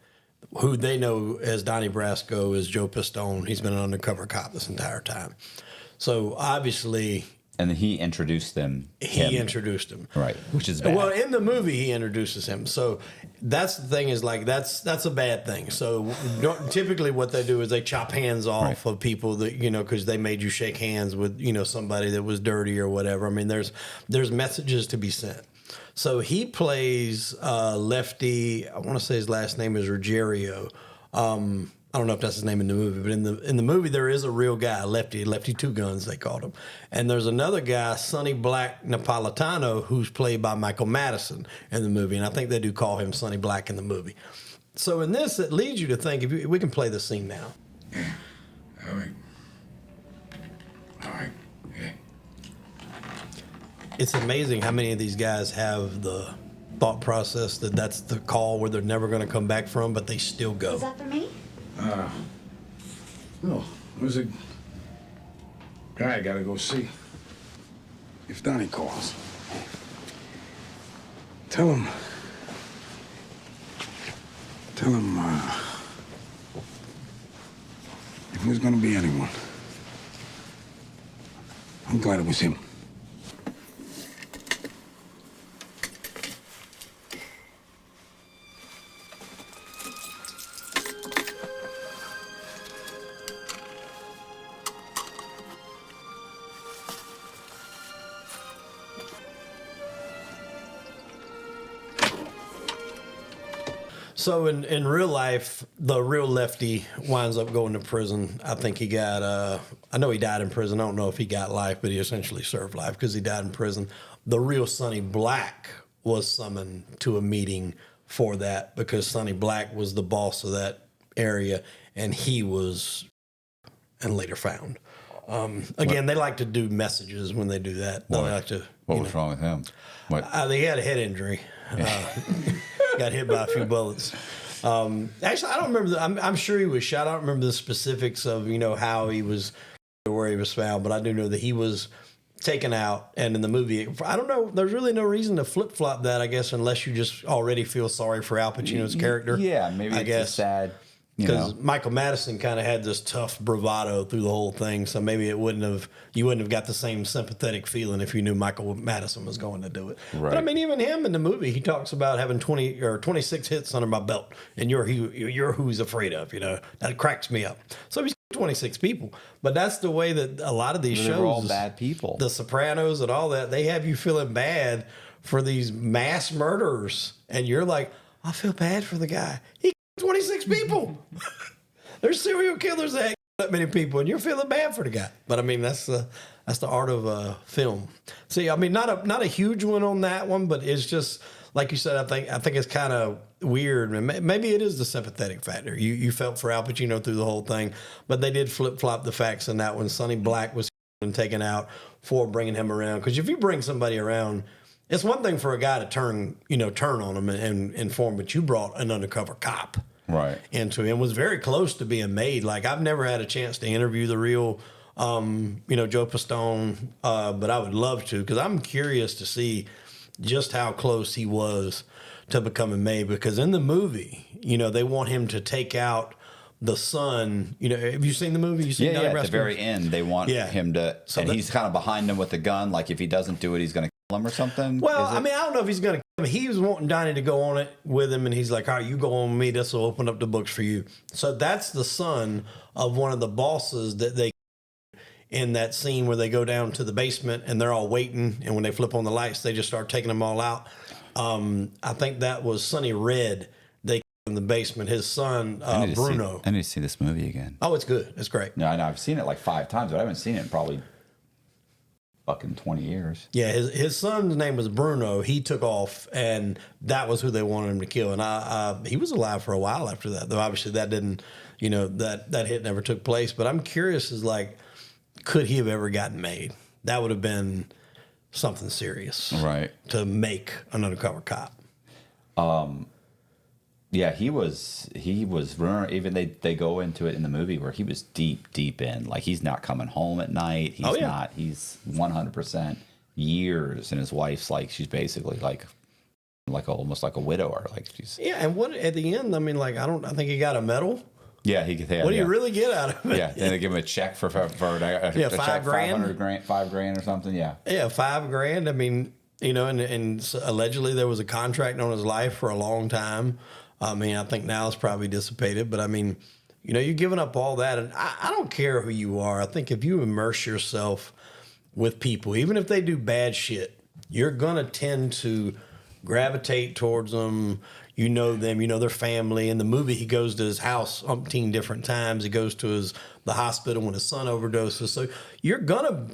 who they know as Donnie Brasco is Joe Pistone. He's been an undercover cop this entire time. So obviously, And then he introduced them. he introduced him. Right, which is bad. Well, in the movie, he introduces him. So that's the thing, is like that's a bad thing. So typically, what they do is they chop hands off of people that, you know, because they made you shake hands with, you know, somebody that was dirty or whatever. I mean, there's messages to be sent. So he plays Lefty. I want to say his last name is Ruggiero. I don't know if that's his name in the movie, but in the movie there is a real guy, Lefty Two Guns they called him, and there's another guy, Sonny Black Napolitano, who's played by Michael Madison in the movie, and I think they do call him Sonny Black in the movie. So in this, it leads you to think, if we can play the scene now. Yeah. All right. All right. Yeah. It's amazing how many of these guys have the thought process that that's the call where they're never going to come back from, but they still go. Is that for me? No, there's a guy I gotta go see. If Donnie calls, tell him, if there's gonna be anyone, I'm glad it was him. So in real life, the real Lefty winds up going to prison. I think he got, I know he died in prison. I don't know if he got life, but he essentially served life because he died in prison. The real Sonny Black was summoned to a meeting for that because Sonny Black was the boss of that area, and he was, and later found. Again, they like to do messages when they do that. They like to. What was wrong with him? What? He had a head injury. Got hit by a few bullets. Actually, I don't remember. I'm sure he was shot. I don't remember the specifics of, you know, how he was, where he was found, but I do know that he was taken out. And in the movie, I don't know. There's really no reason to flip flop that, I guess, unless you just already feel sorry for Al Pacino's character. Yeah, maybe it's a sad. Because Michael Madison kind of had this tough bravado through the whole thing, so maybe you wouldn't have got the same sympathetic feeling if you knew Michael Madison was going to do it. Right. But I mean, even him in the movie, he talks about having 20 or 26 hits under my belt, and you're who he's afraid of. You know, that cracks me up. So he's 26 people, but that's the way that a lot of these shows, they're all bad people. The Sopranos and all that, they have you feeling bad for these mass murderers, and you're like, I feel bad for the guy. He 26 people. There's serial killers that hang that many people, and you're feeling bad for the guy. But I mean, that's the art of film. See, I mean, not a huge one on that one, but it's just like you said. I think it's kind of weird. Maybe it is the sympathetic factor. You felt for Al Pacino through the whole thing, but they did flip flop the facts in that one. Sonny Black was taken out for bringing him around, because if you bring somebody around, it's one thing for a guy to turn on him and inform, but you brought an undercover cop into him. Was very close to being made. Like, I've never had a chance to interview the real, Joe Pistone, but I would love to, because I'm curious to see just how close he was to becoming made. Because in the movie, they want him to take out the son. Have you seen the movie? Yeah, at the very end, they want him to, and he's kind of behind him with the gun. Like, if he doesn't do it, he's going to kill him or something. Well, I mean, I don't know if he's going to kill him. He was wanting Donnie to go on it with him, and he's like, all right, you go on with me. This will open up the books for you. So that's the son of one of the bosses that they, in that scene where they go down to the basement and they're all waiting, and when they flip on the lights, they just start taking them all out. I think that was Sonny Red. They in the basement. His son, Bruno. I need to see this movie again. Oh, it's good. It's great. No, I know. I've seen it like 5 times, but I haven't seen it in probably fucking 20 years. Yeah, his son's name was Bruno. He took off, and that was who they wanted him to kill. And he was alive for a while after that, though obviously that didn't, that hit never took place. But I'm curious, could he have ever gotten made? That would have been something serious, right? To make an undercover cop. Yeah, he was. Even they go into it in the movie where he was deep in. Like, he's not coming home at night. He's not. He's 100% years, and his wife's like, she's basically like like almost like a widower. Like she's And what at the end? I mean, like I think he got a medal. yeah. He could. What do you really get out of it? Yeah, and they give him a check for a $5,000? 500 grand, $5,000 or something. Yeah. Yeah, $5,000. I mean, and so allegedly there was a contract on his life for a long time. I mean, I think now it's probably dissipated, but I mean, you're giving up all that, and I don't care who you are. I think if you immerse yourself with people, even if they do bad shit, you're gonna tend to gravitate towards them. You know them, you know their family. In the movie, he goes to his house umpteen different times. He goes to the hospital when his son overdoses. So you're gonna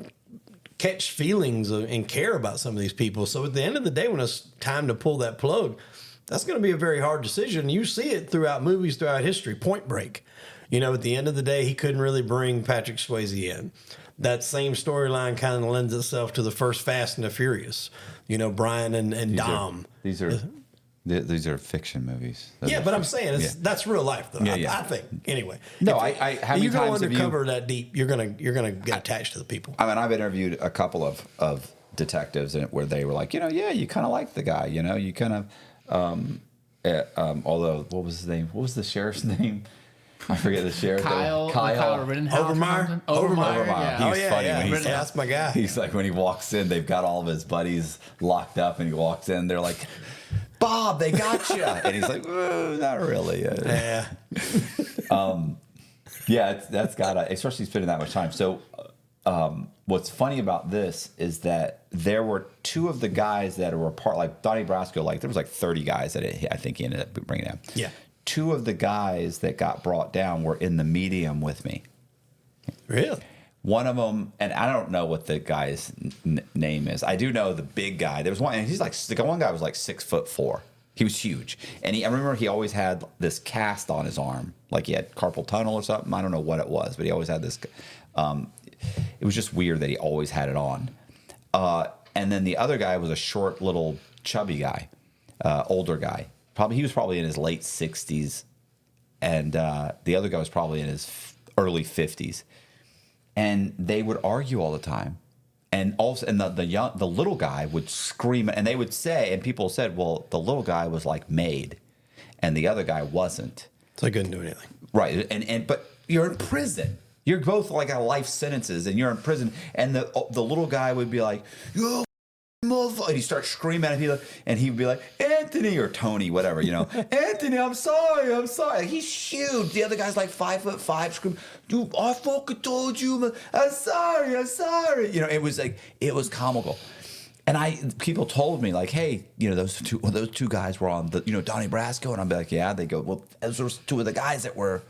catch feelings and care about some of these people. So at the end of the day, when it's time to pull that plug, that's going to be a very hard decision. You see it throughout movies, throughout history. Point Break. At the end of the day, he couldn't really bring Patrick Swayze in. That same storyline kind of lends itself to the first Fast and the Furious. Brian and Dom. These are fiction movies. But I'm saying that's real life, though. Yeah. I think anyway. No, how many you go times undercover that deep, you're gonna get attached to the people. I mean, I've interviewed a couple of detectives where they were like, you kind of like the guy, you kind of. Although, what was his name? What was the sheriff's name? I forget the sheriff. Kyle Rittenhouse. Overmeyer. Yeah. He's funny when he's that's my guy. He's like when he walks in, they've got all of his buddies locked up, and he walks in. They're like, "Bob, they got you," and he's like, "Not really." Yeah. That's gotta, especially spending that much time. So, what's funny about this is that there were two of the guys that were part, like Donnie Brasco, like there was like 30 guys that I think he ended up bringing down. Yeah. Two of the guys that got brought down were in the medium with me. Really? One of them, and I don't know what the guy's name is. I do know the big guy. There was one, and he's like, the one guy was like 6'4". He was huge. And I remember he always had this cast on his arm, like he had carpal tunnel or something. I don't know what it was, but he always had this. It was just weird that he always had it on. And then the other guy was a short, little, chubby guy, older guy. He was probably in his late 60s, and the other guy was probably in his early 50s. And they would argue all the time. And also, and the little guy would scream, and they would say, and people said, well, the little guy was like made, and the other guy wasn't. So I couldn't do anything. Right, but you're in prison. You're both like got life sentences, and you're in prison. And the little guy would be like, "Yo, motherfucker!" And he starts screaming at him, and he would be like, "Anthony," or Tony, whatever, "Anthony, I'm sorry." Like, he's huge. The other guy's like 5'5", screaming, "Dude, I fucking told you, man. I'm sorry." It was comical. And people told me like, "Hey, those two guys were on the, Donnie Brasco," and I'd be like, "Yeah." They go, "Well, those were two of the guys that were."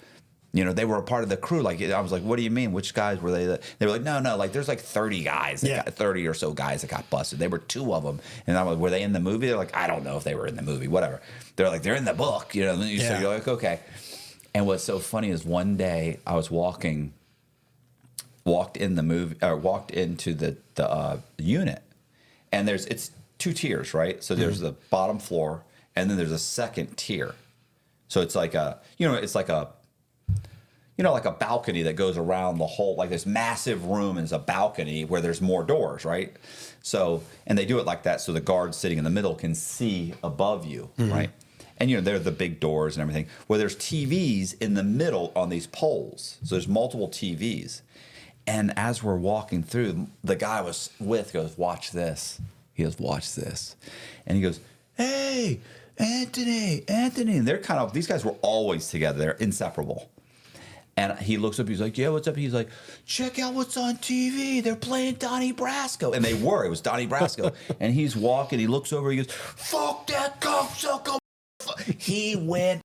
They were a part of the crew. Like, I was like, "What do you mean? Which guys were they?" They were like, "No, like there's like 30 guys, 30 or so guys that got busted. They were two of them." And I'm like, "Were they in the movie?" They're like, "I don't know if they were in the movie. Whatever." They're like, "They're in the book." So you're like, "Okay." And what's so funny is one day I was walked into the unit, and it's two tiers, right? So there's the bottom floor, and then there's a second tier. So it's like like a balcony that goes around the whole, like this massive room is a balcony where there's more doors, right? So, and they do it like that so the guard sitting in the middle can see above you, right? And they're the big doors and everything. Well, there's TVs in the middle on these poles. So there's multiple TVs. And as we're walking through, the guy was goes, "Watch this." He goes, "Watch this." And he goes, "Hey, Anthony." And they're these guys were always together. They're inseparable. And he looks up, he's like, "Yeah, what's up?" He's like, "Check out what's on TV. They're playing Donnie Brasco." And it was Donnie Brasco. And he's walking, he looks over, he goes, "Fuck that cocksucker." He went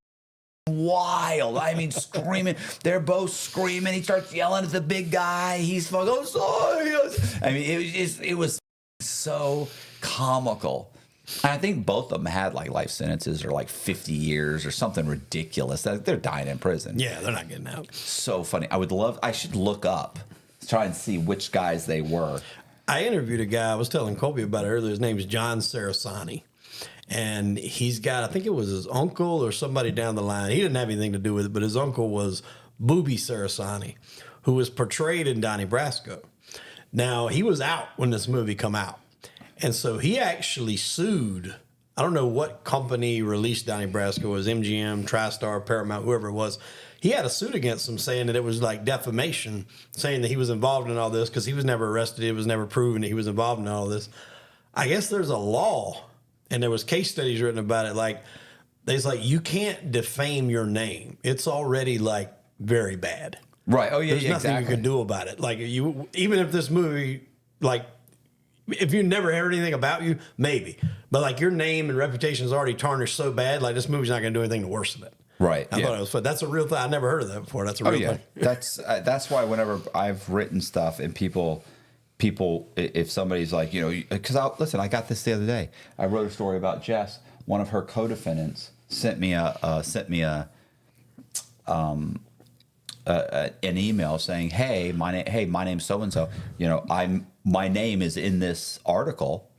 wild. I mean, screaming. They're both screaming. He starts yelling at the big guy. He's fucking, "I'm sorry." I mean, it was so comical. And I think both of them had like life sentences or like 50 years or something ridiculous. They're dying in prison. Yeah, they're not getting out. So funny. I should look up, try and see which guys they were. I interviewed a guy, I was telling Colby about it earlier. His name's John Sarasani. And he's got, I think it was his uncle or somebody down the line. He didn't have anything to do with it, but his uncle was Booby Sarasani, who was portrayed in Donnie Brasco. Now, he was out when this movie come out. And so he actually sued I don't know what company released Donnie Brasco. It was MGM, TriStar, Paramount, whoever it was. He had a suit against him saying that it was like defamation, saying that he was involved in all this because he was never arrested. It was never proven that he was involved in all this. I guess there's a law, and there was case studies written about it. Like, there's like, you can't defame your name. It's already like very bad. Right. Oh, yeah, There's nothing you can do about it. Like, you, even if this movie, like, if you never heard anything about you, maybe. But like, your name and reputation is already tarnished so bad, like, this movie's not going to do anything to worsen it. Right. I thought it was fun. That's a real thing. I never heard of that before. That's a real thing. That's why whenever I've written stuff and people, if somebody's like, because I got this the other day. I wrote a story about Jess. One of her co-defendants sent me an email saying, "Hey, my name's so and so. My name is in this article.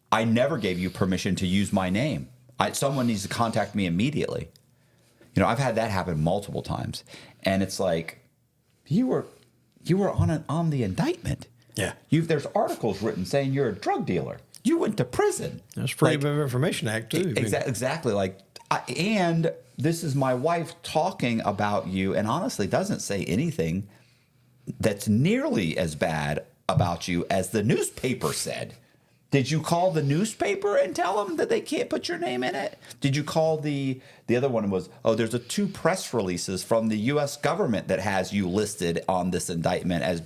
I never gave you permission to use my name. Someone needs to contact me immediately." I've had that happen multiple times, and it's like, you were on the indictment. Yeah, there's articles written saying you're a drug dealer. You went to prison. There's Freedom of Information Act too. Exactly. Like, and this is my wife talking about you, and honestly doesn't say anything that's nearly as bad about you as the newspaper said. Did you call the newspaper and tell them that they can't put your name in it? Did you call the other one was, there's 2 press releases from the U.S. government that has you listed on this indictment as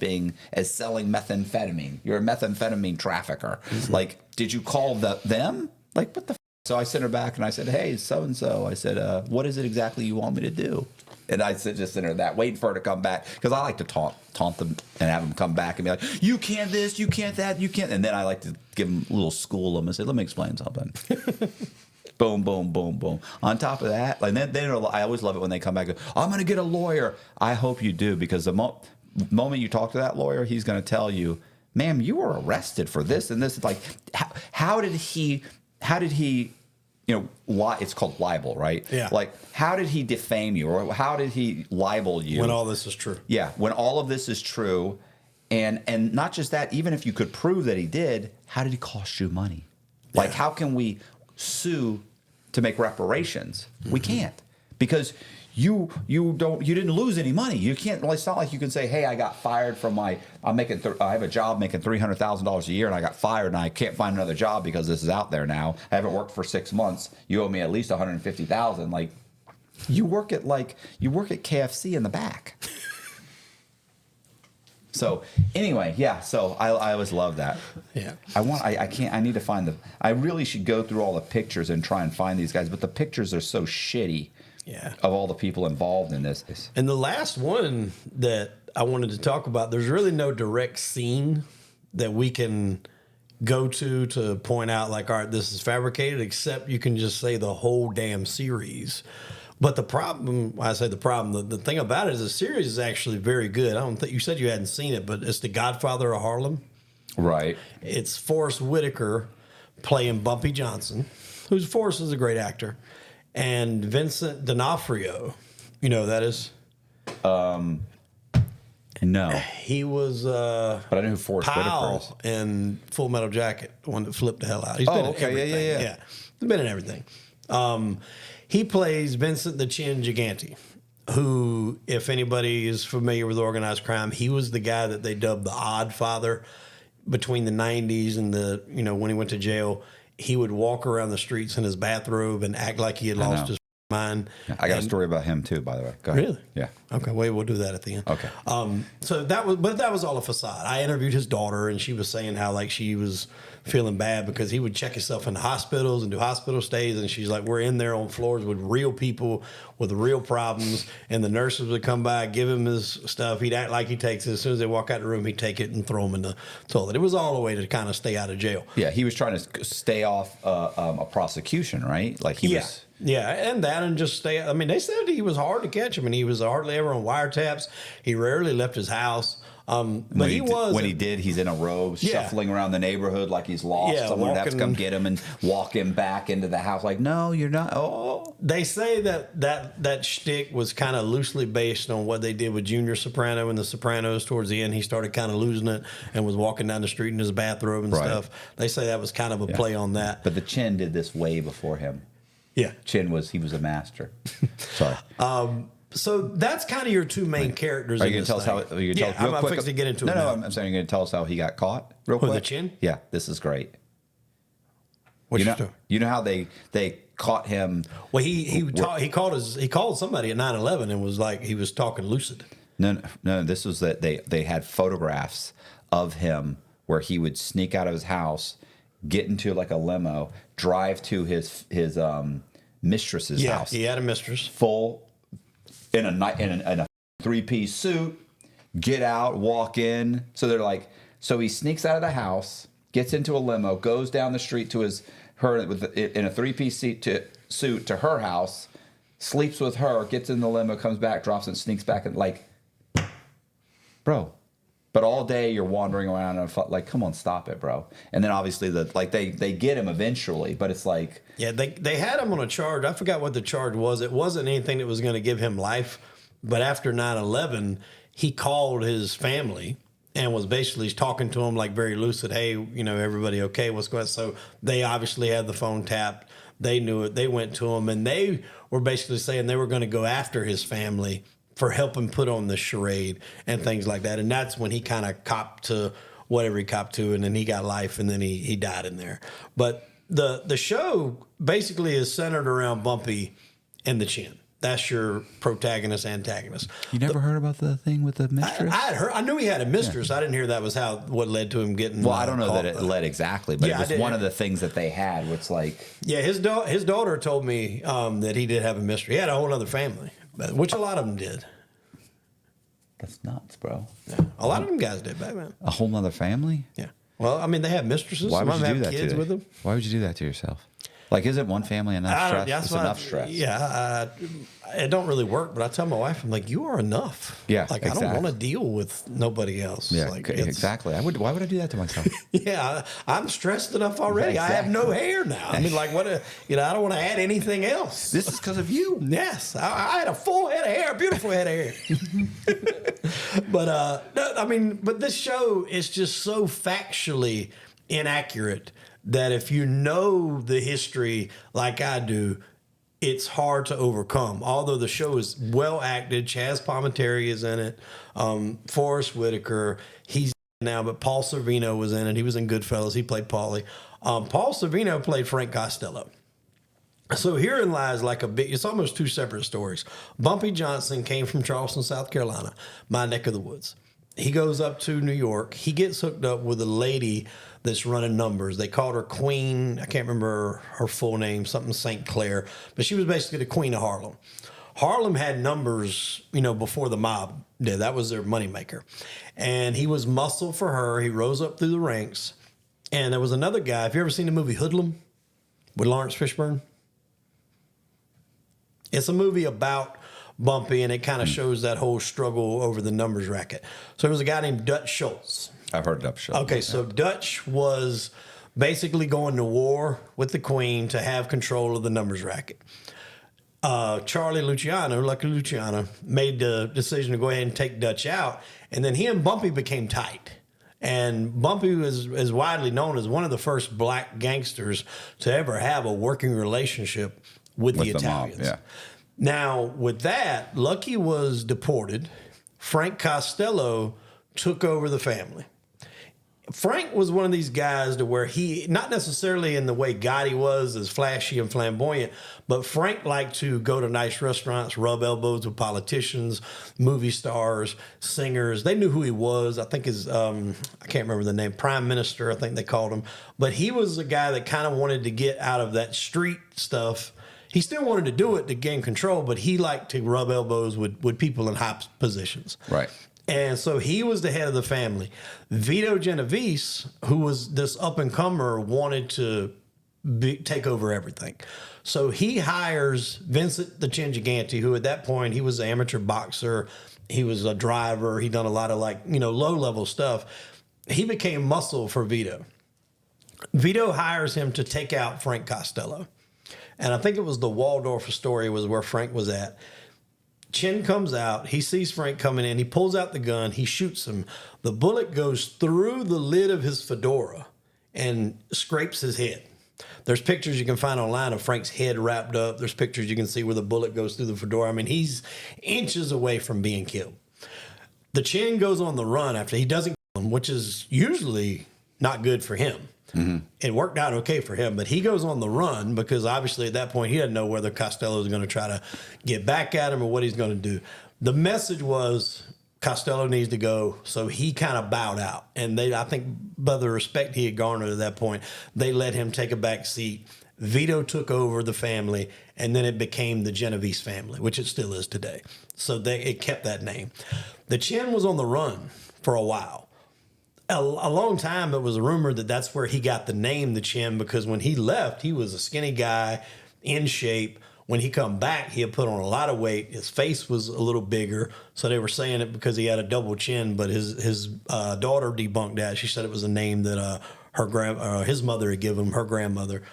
selling methamphetamine. You're a methamphetamine trafficker. Mm-hmm. Like, did you call them? Like, what the f-? So I sent her back and I said, "Hey, so-and-so." I said, "What is it exactly you want me to do?" And I just sent her that, waiting for her to come back. Because I like to taunt them and have them come back and be like, "You can't this, you can't that, you can't." And then I like to give them a little school them and say, "Let me explain something." Boom, boom, boom, boom. On top of that, like, I always love it when they come back and go, "I'm going to get a lawyer." I hope you do, because the moment you talk to that lawyer, he's going to tell you, "Ma'am, you were arrested for this and this." It's like, how did he it's called libel, right? Yeah. Like, how did he defame you, or how did he libel you? When all this is true. Yeah, when all of this is true. And not just that, even if you could prove that he did, how did he cost you money? Like, how can we sue to make reparations? Mm-hmm. We can't, because you didn't lose any money. You can't. It's not like you can say, "Hey, I got fired from I have a job making $300,000 a year, and I got fired, and I can't find another job because this is out there now. I haven't worked for 6 months. You owe me at least $150,000." Like, you work at KFC in the back. So anyway, yeah. So I always love that. Yeah. I need to find I really should go through all the pictures and try and find these guys, but the pictures are so shitty. Yeah. Of all the people involved in this. And the last one that I wanted to talk about, there's really no direct scene that we can go to point out, like, all right, this is fabricated, except you can just say the whole damn series. But the thing about it is the series is actually very good. I don't think you said you hadn't seen it, but it's The Godfather of Harlem. Right. It's Forrest Whitaker playing Bumpy Johnson, Forrest is a great actor. And Vincent D'Onofrio, who that is? No. He was but I know who Forrest Whitaker is. In Full Metal Jacket, the one that flipped the hell out. He's been in everything. Yeah. He's been in everything. He plays Vincent the Chin Gigante, who, if anybody is familiar with organized crime, he was the guy that they dubbed the Odd Father between the 90s and when he went to jail. He would walk around the streets in his bathrobe and act like he had lost his mind. I got a story about him too, by the way. Go ahead. Really? Yeah. Okay. Well, we'll do that at the end. Okay. So that was all a facade. I interviewed his daughter, and she was saying how, like, she was feeling bad because he would check himself into hospitals and do hospital stays, and she's like, we're in there on floors with real people with real problems, and the nurses would come by, give him his stuff. He'd act like he takes it. As soon as they walk out the room, he'd take it and throw him in the toilet. It was all a way to kind of stay out of jail. Yeah, he was trying to stay off a prosecution, right? Like, he was. Yeah, and just stay. I mean, they said he was hard to catch. I mean, he was hardly ever on wiretaps. He rarely left his house. But he was when he did, he's in a robe, shuffling around the neighborhood like he's lost. Yeah, Someone would have to come get him and walk him back into the house. Like, no, you're not. Oh, They say that shtick was kind of loosely based on what they did with Junior Soprano in The Sopranos. Towards the end, he started kind of losing it and was walking down the street in his bathrobe and stuff. They say that was kind of a play on that. But the Chin did this way before him. Yeah, Chin was a master. Sorry. So that's kind of your two main characters. Are you going to tell us how? Are you going to tell us real I'm quick? fixing to get into it. No, I'm saying you're going to tell us how he got caught real quick. The Chin? Yeah, this is great. What's You know how they caught him? Well, he called somebody at 9/11 and was like he was talking lucid. No. This was that they had photographs of him where he would sneak out of his house, get into like a limo, drive to his mistress's house. He had a mistress. Full in a 3-piece suit, get out, walk in. So they're like, so he sneaks out of the house, gets into a limo, goes down the street to in a 3-piece suit to her house, sleeps with her, gets in the limo, comes back, drops and sneaks back, and like, bro. But all day you're wandering around and like, come on, stop it, bro. And then obviously they get him eventually, but it's like, yeah, they had him on a charge. I forgot what the charge was. It wasn't anything that was going to give him life. But after 9/11, he called his family and was basically talking to them like very lucid. Hey, everybody okay? What's going on? So they obviously had the phone tapped. They knew it. They went to him and they were basically saying they were going to go after his family for helping put on the charade and things like that. And that's when he kind of copped to whatever he copped to, and then he got life, and then he died in there. But the show basically is centered around Bumpy and the Chin. That's your protagonist, antagonist. you never heard about the thing with the mistress? I knew he had a mistress. I didn't hear that was what led to him getting. Well, I don't know that it led exactly, but Yeah, it was one of the things that they had. It's like, Yeah, his daughter told me that he did have a mistress. He had a whole other family, which a lot of them did. that's nuts, bro. A lot of them guys did back then. A whole nother family? Yeah. Well, I mean, they have mistresses. Why Some would of you them do have that kids to with them. Why would you do that to yourself? Like, isn't one family enough stress? It's enough stress. Yeah, it don't really work. But I tell my wife, I'm like, you are enough. Yeah, like I don't exactly. want to deal with nobody else. Yeah, like, exactly. Why would I do that to myself? Yeah, I'm stressed enough already. Exactly. I have no hair now. I mean, like, what? I don't want to add anything else. This is because of you. Yes, I had a full head of hair, a beautiful head of hair. But this show is just so factually inaccurate that if you know the history like I do, it's hard to overcome. Although the show is well acted, Chaz Palminteri is in it, Forrest Whitaker, he's now, but Paul Sorvino was in it. He was in Goodfellas. He played Paulie. Paul Sorvino played Frank Costello. So herein lies it's almost two separate stories. Bumpy Johnson came from Charleston, South Carolina, my neck of the woods. He goes up to New York. He gets hooked up with a lady that's running numbers. They called her Queen. I can't remember her full name, something St. Clair, but she was basically the Queen of Harlem. Harlem had numbers, before the mob did. That was their moneymaker. And he was muscle for her. He rose up through the ranks. And there was another guy. Have you ever seen the movie Hoodlum with Lawrence Fishburne? It's a movie about Bumpy, and it kind of shows that whole struggle over the numbers racket. So there was a guy named Dutch Schultz. I've heard Dutch Schultz. Okay, so Dutch was basically going to war with the Queen to have control of the numbers racket. Charlie Luciano, Lucky Luciano, made the decision to go ahead and take Dutch out, and then he and Bumpy became tight. And Bumpy is widely known as one of the first black gangsters to ever have a working relationship with the Italians. Mob, yeah. Now, with that, Lucky was deported. Frank Costello took over the family. Frank was one of these guys to where he, not necessarily in the way Gotti was, as flashy and flamboyant, but Frank liked to go to nice restaurants, rub elbows with politicians, movie stars, singers. They knew who he was. I think his, I can't remember the name, Prime Minister, I think they called him. But he was a guy that kind of wanted to get out of that street stuff. He still wanted to do it to gain control, but he liked to rub elbows with people in high positions. Right. And so he was the head of the family. Vito Genovese, who was this up-and-comer, wanted to take over everything. So he hires Vincent the Chin Gigante, who at that point, he was an amateur boxer He was a driver. He'd done a lot of low level stuff. He became muscle for Vito. Vito hires him to take out Frank Costello. And I think it was the Waldorf Astoria was where Frank was at. Chin comes out. He sees Frank coming in. He pulls out the gun. He shoots him. The bullet goes through the lid of his fedora and scrapes his head. There's pictures you can find online of Frank's head wrapped up. There's pictures you can see where the bullet goes through the fedora. I mean, he's inches away from being killed. The Chin goes on the run after he doesn't kill him, which is usually not good for him. Mm-hmm. It worked out okay for him, but he goes on the run because obviously at that point he doesn't know whether Costello is going to try to get back at him or what he's going to do. The message was Costello needs to go, so he kind of bowed out. And I think by the respect he had garnered at that point, they let him take a back seat. Vito took over the family, and then it became the Genovese family, which it still is today. So it kept that name. The Chin was on the run for a while. A long time, it was a rumor that that's where he got the name, the Chin, because when he left, he was a skinny guy, in shape. When he come back, he had put on a lot of weight. His face was a little bigger, so they were saying it because he had a double chin. But his daughter debunked that. She said it was a name that his mother had given him, her grandmother.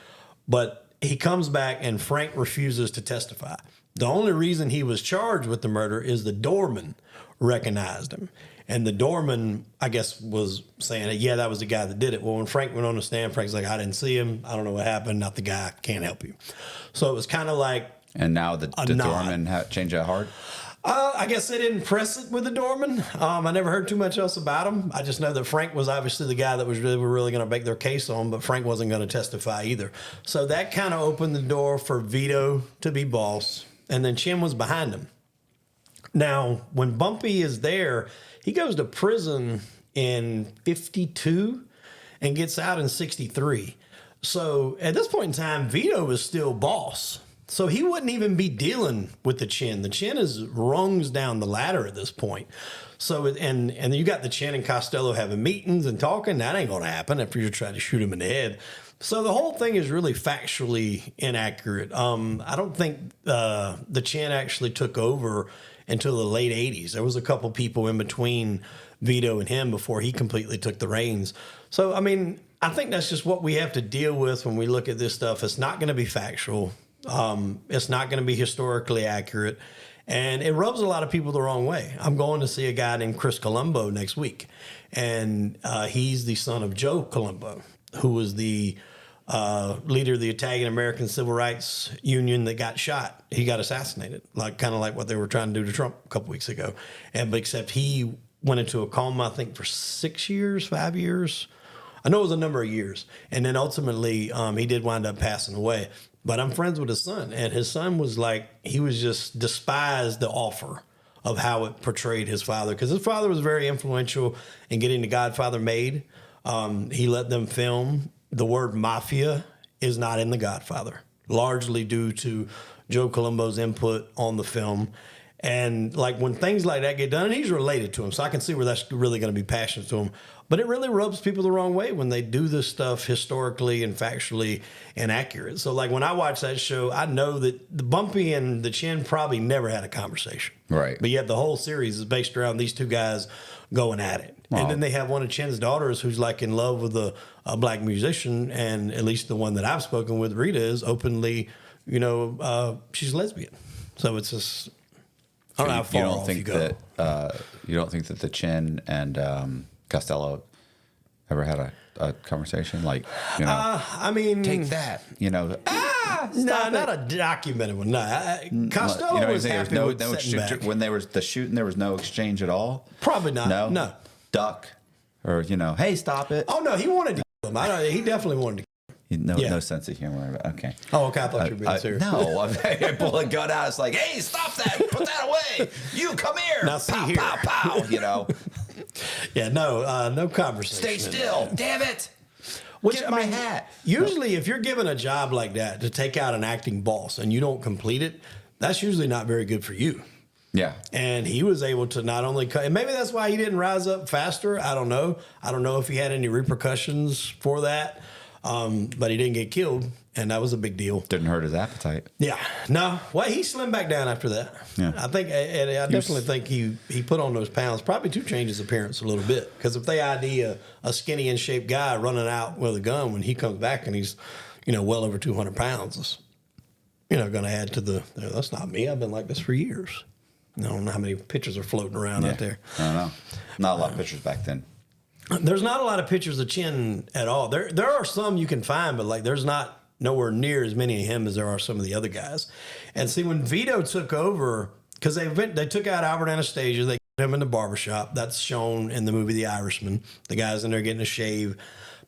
But he comes back, and Frank refuses to testify. The only reason he was charged with the murder is the doorman recognized him. And the doorman, I guess, was saying, yeah, that was the guy that did it. Well, when Frank went on the stand, Frank's like, I didn't see him. I don't know what happened. Not the guy. Can't help you. So it was kind of like And now the doorman changed that heart? I guess they didn't press it with the doorman. I never heard too much else about him. I just know that Frank was obviously the guy that they were really going to make their case on, but Frank wasn't going to testify either. So that kind of opened the door for Vito to be boss, and then Chin was behind him. Now, when Bumpy is there, he goes to prison in 52 and gets out in 63. So at this point in time, Vito is still boss. So he wouldn't even be dealing with the Chin. The Chin is rungs down the ladder at this point. So, and you got the Chin and Costello having meetings and talking. That ain't going to happen after you're trying to shoot him in the head. So the whole thing is really factually inaccurate. I don't think the Chin actually took over until the late 80s. There was a couple people in between Vito and him before he completely took the reins. So, I mean, I think that's just what we have to deal with when we look at this stuff. It's not going to be factual. It's not going to be historically accurate. And it rubs a lot of people the wrong way. I'm going to see a guy named Chris Colombo next week. And he's the son of Joe Colombo, who was the leader of the Italian-American Civil Rights Union that got shot. He got assassinated, kind of like what they were trying to do to Trump a couple weeks ago. But except he went into a coma, I think, for 5 years. I know it was a number of years. And then ultimately, he did wind up passing away. But I'm friends with his son, and his son was he was just despised the offer of how it portrayed his father, because his father was very influential in getting The Godfather made. He let them film. The word mafia is not in The Godfather, largely due to Joe Colombo's input on the film. And when things like that get done, and he's related to him, so I can see where that's really going to be passionate to him. But it really rubs people the wrong way when they do this stuff historically and factually inaccurate. So when I watch that show, I know that the Bumpy and the Chin probably never had a conversation. Right. But yet the whole series is based around these two guys going at it. Wow. And then they have one of Chin's daughters who's in love with a black musician, and at least the one that I've spoken with, Rita, is openly, she's lesbian. So it's just, I don't know how far off you go. You don't think that the Chin and Costello ever had a conversation? I mean, take that, no, not a documented one. No, Costello was happy with sitting back. When there was the shooting, there was no exchange at all? Probably not. No. Duck, or, hey, stop it. Oh, no, he wanted to kill him. He definitely wanted to kill him. No sense of humor. Okay. Oh, okay. I thought you were being serious. No, I pull a gun out. It's like, hey, stop that! Put that away! You come here! Now see pow, here. Pow, pow! Yeah, no conversation. Stay still! Damn it! Get my hat. Usually, if you're given a job like that to take out an acting boss and you don't complete it, that's usually not very good for you. Yeah. And he was able to not only cut, and maybe that's why he didn't rise up faster. I don't know. I don't know if he had any repercussions for that. But he didn't get killed, and that was a big deal. Didn't hurt his appetite. Yeah, no. Well, he slimmed back down after that. Yeah. I think, and I definitely think he put on those pounds probably to change his appearance a little bit. Because if they ID a skinny in shape guy running out with a gun when he comes back and he's, well over 200 pounds, it's, going to add to the. That's not me. I've been like this for years. I don't know how many pictures are floating around out there. I don't know. Not a lot of pictures back then. There's not a lot of pictures of Chin at all. There are some you can find, but there's not nowhere near as many of him as there are some of the other guys. And see, when Vito took over, because they took out Albert Anastasia, they put him in the barbershop. That's shown in the movie The Irishman. The guys in there getting a shave.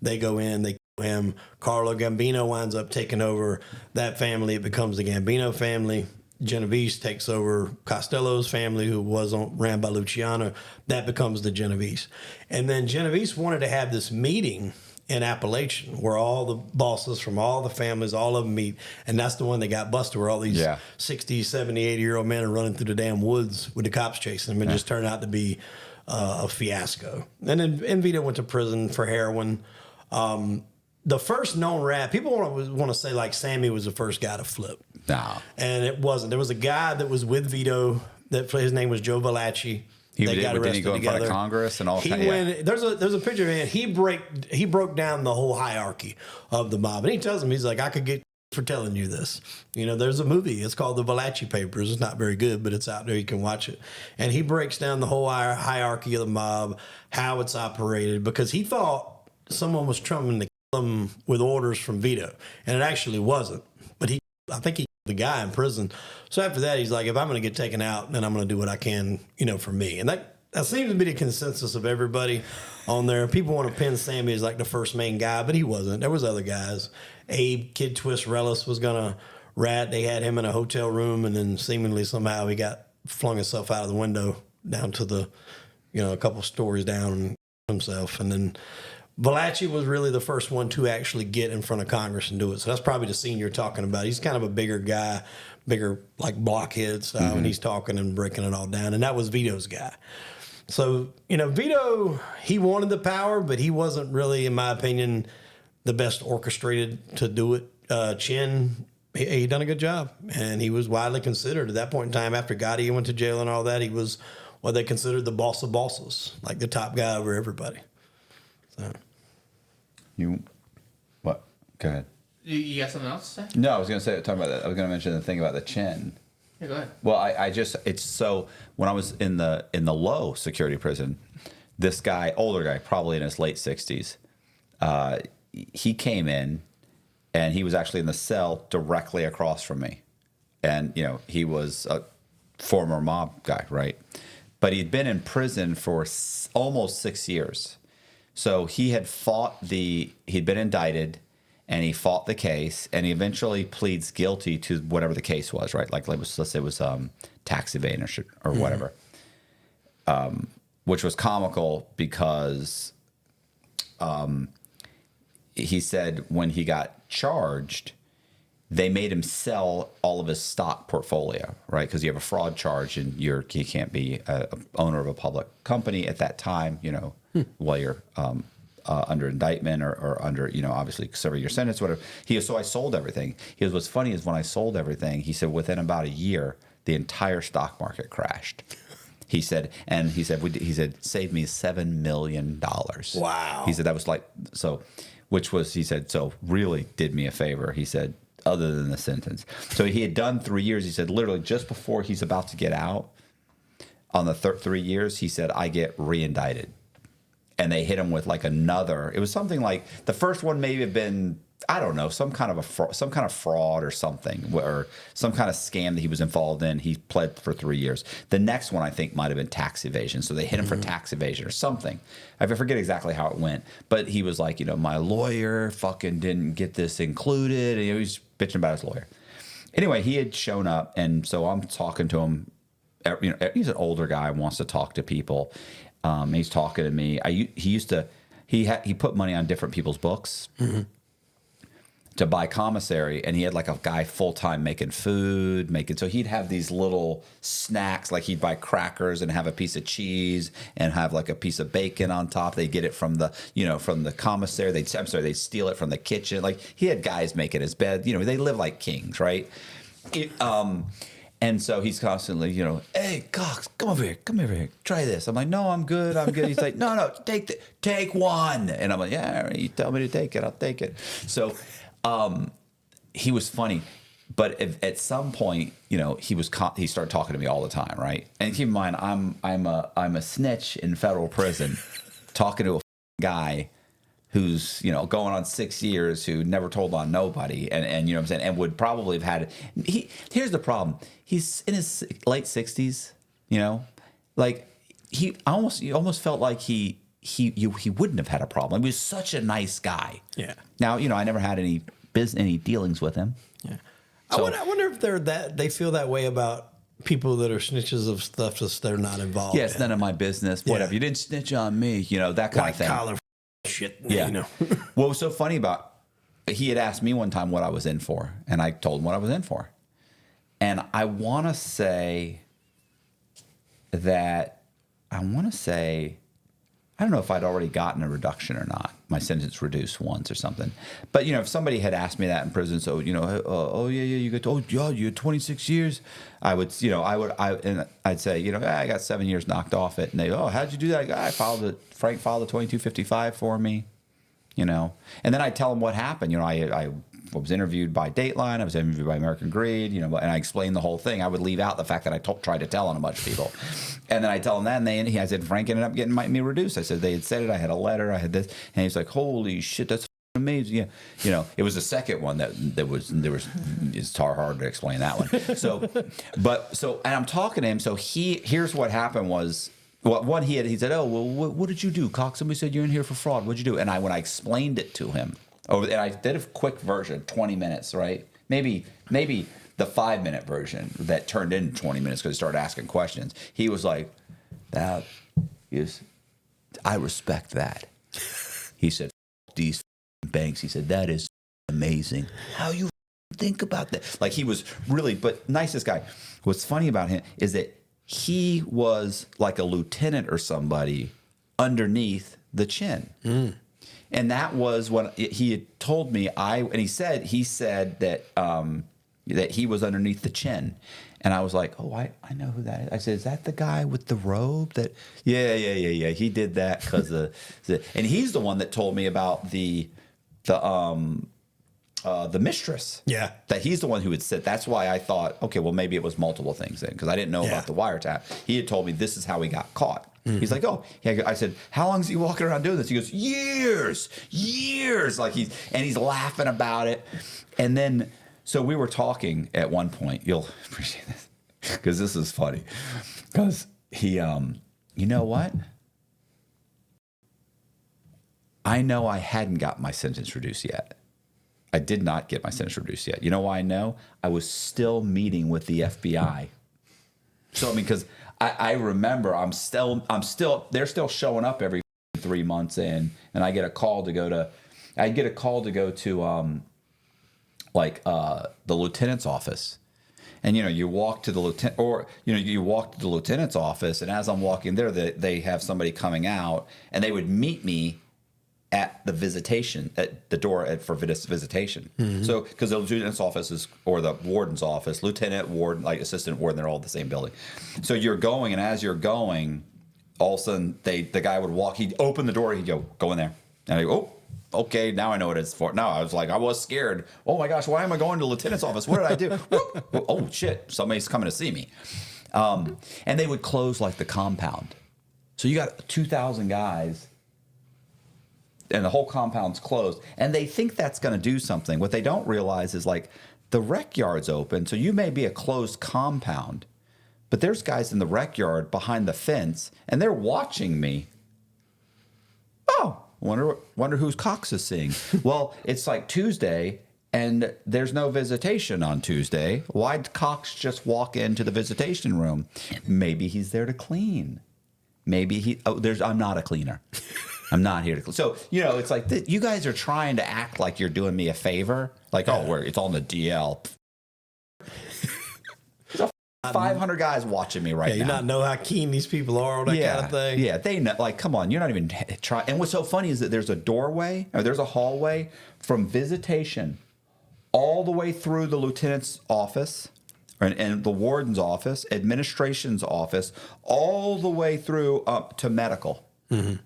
They go in, they kill him. Carlo Gambino winds up taking over that family. It becomes the Gambino family. Genovese takes over Costello's family, who was ran by Luciano. That becomes the Genovese. And then Genovese wanted to have this meeting in Appalachian where all the bosses from all the families, all of them meet. And that's the one that got busted, where all these 60, 70, 80-year-old men are running through the damn woods with the cops chasing them, and just turned out to be a fiasco. And then Vito went to prison for heroin. The first known rat, people want to say Sammy was the first guy to flip. No. And it wasn't. There was a guy that was with Vito, his name was Joe Valachi. Didn't he go in front of Congress and all that? There's a picture of him. He broke down the whole hierarchy of the mob. And he tells him, he's like, I could get for telling you this. There's a movie. It's called The Valachi Papers. It's not very good, but it's out there. You can watch it. And he breaks down the whole hierarchy of the mob, how it's operated, because he thought someone was trying to kill him with orders from Vito. And it actually wasn't. But I think he killed the guy in prison. So after that, he's like, if I'm going to get taken out, then I'm going to do what I can, for me. And that seems to be the consensus of everybody on there. People want to pin Sammy as the first main guy, but he wasn't. There was other guys. Abe Kid Twist Relis was going to rat. They had him in a hotel room, and then seemingly somehow he flung himself out of the window down to the, a couple stories down and himself. And then Valachi was really the first one to actually get in front of Congress and do it. So that's probably the scene you're talking about. He's kind of a bigger guy, bigger blockhead style, and he's talking and breaking it all down. And that was Vito's guy. So, Vito, he wanted the power, but he wasn't really, in my opinion, the best orchestrated to do it. Chin, he done a good job, and he was widely considered at that point in time. After Gotti went to jail and all that, he was what they considered the boss of bosses, the top guy over everybody. So. What? Go ahead. You got something else to say? No, I was going to talk about that. I was going to mention the thing about the chin. Yeah, go ahead. Well, it's so when I was in the low security prison, this guy, older guy, probably in his late 60s, he came in, and he was actually in the cell directly across from me, and he was a former mob guy, right? But he'd been in prison for almost 6 years. So he'd been indicted, and he fought the case, and he eventually pleads guilty to whatever the case was, right? Let's say it was tax evasion or whatever, which was comical because he said when he got charged, they made him sell all of his stock portfolio, right? Because you have a fraud charge, and you can't be a owner of a public company at that time, while you're under indictment or under, obviously serving your sentence, whatever. So I sold everything. What's funny is when I sold everything, he said within about a year, the entire stock market crashed. He said, saved me $7 million. Wow. He said that was he said, so really did me a favor. He said, other than the sentence. So he had done 3 years. He said, literally just before he's about to get out, on the 3 years, he said, I get re-indicted. And they hit him with another. It was something like the first one may have been, I don't know, some kind of fraud or something, or some kind of scam that he was involved in. He pled for 3 years. The next one I think might have been tax evasion. So they hit him for tax evasion or something. I forget exactly how it went, but he was like, my lawyer fucking didn't get this included. And he was bitching about his lawyer. Anyway, he had shown up, and so I'm talking to him. He's an older guy, wants to talk to people. He's talking to me. He put money on different people's books. to buy commissary, and he had like a guy full time making food, so he'd have these little snacks, like he'd buy crackers and have a piece of cheese and have like a piece of bacon on top. They get it from the commissary. They'd steal it from the kitchen. Like he had guys making his bed. They live like kings, right? And so he's constantly, hey, Cox, come over here, try this. I'm like, no, I'm good. He's like, no, take one. And I'm like, yeah, all right, you tell me to take it, I'll take it. So he was funny, but at some point, he started talking to me all the time, right? And keep in mind, I'm a snitch in federal prison, talking to a guy who's going on 6 years, who never told on nobody, and what I'm saying, and would probably have had. Here's the problem: he's in his late 60s, like you almost felt like he wouldn't have had a problem. He was such a nice guy. Yeah. Now I never had any dealings with him. Yeah. So, I wonder if they feel that way about people that are snitches of stuff that they're not involved. Yeah, it's none of my business. Whatever. You didn't snitch on me. That kind of thing. White collar shit. Yeah. What was so funny about, he had asked me one time what I was in for, and I told him what I was in for. And I want to say, I don't know if I'd already gotten a reduction or not. My sentence reduced once or something. But, if somebody had asked me that in prison, so, you had 26 years. I'd say, I got 7 years knocked off it. And they, how'd you do that? Frank filed a 2255 for me, And then I'd tell them what happened. I was interviewed by Dateline. I was interviewed by American Greed, and I explained the whole thing. I would leave out the fact that I tried to tell on a bunch of people. And then I tell him that, and I said, Frank ended up getting me reduced. I said, they had said it. I had a letter. I had this. And he's like, holy shit, that's amazing. Yeah. It was the second one that was it's hard to explain that one. And I'm talking to him. So here's what happened was, he said, what did you do, Cox? Somebody said you're in here for fraud. What'd you do? And when I explained it to him, and I did a quick version, 20 minutes, right? Maybe the 5-minute version that turned into 20 minutes because he started asking questions. He was like, I respect that. He said, these banks. He said, that is amazing. How you think about that? Like, he was really, but nicest guy. What's funny about him is that he was like a lieutenant or somebody underneath the chin. And that was when he had told me he said that that he was underneath the chin. And I was like, I know who that is. I said, is that the guy with the robe? That yeah. He did that because and he's the one that told me about the mistress. Yeah. That he's the one who had said. That's why I thought, okay, well, maybe it was multiple things then, because I didn't know about the wiretap. He had told me this is how he got caught. He's like, I said, how long is he walking around doing this? He goes, years. Like he's laughing about it. And then, so we were talking at one point, you'll appreciate this, because this is funny. Because he, you know what? I know I hadn't got my sentence reduced yet. I did not get my sentence reduced yet. You know why I know? I was still meeting with the FBI. So, because I remember they're still showing up every 3 months in, and I get a call to go to, the lieutenant's office. And, you walk to the lieutenant's office, and as I'm walking there, they have somebody coming out, and they would meet me at the door for visitation. Mm-hmm. So, because the lieutenant's office or the warden's office, lieutenant, warden, like assistant warden, they're all the same building. So you're going, and as you're going, all of a sudden the guy would walk, he'd open the door, he'd go in there. And I go, okay, now I know what it's for. Now I was scared. Oh my gosh, why am I going to the lieutenant's office? What did I do? Oh shit, somebody's coming to see me. And they would close like the compound. So you got 2,000 guys, and the whole compound's closed, and they think that's going to do something. What they don't realize is, like, the rec yard's open, so you may be a closed compound, but there's guys in the rec yard behind the fence, and they're watching me. Oh, wonder who's Cox is seeing. Well, it's like Tuesday, and there's no visitation on Tuesday. Why'd Cox just walk into the visitation room? Maybe he's there to clean. Maybe I'm not a cleaner. I'm not here to. So, it's like you guys are trying to act like you're doing me a favor. Like, it's on the DL. There's 500 guys watching me right now. You not know how keen these people are on that kind of thing. Yeah, they know. Like, come on, you're not even trying. And what's so funny is that there's a hallway from visitation all the way through the lieutenant's office and the warden's office, administration's office, all the way through up to medical. Mm-hmm.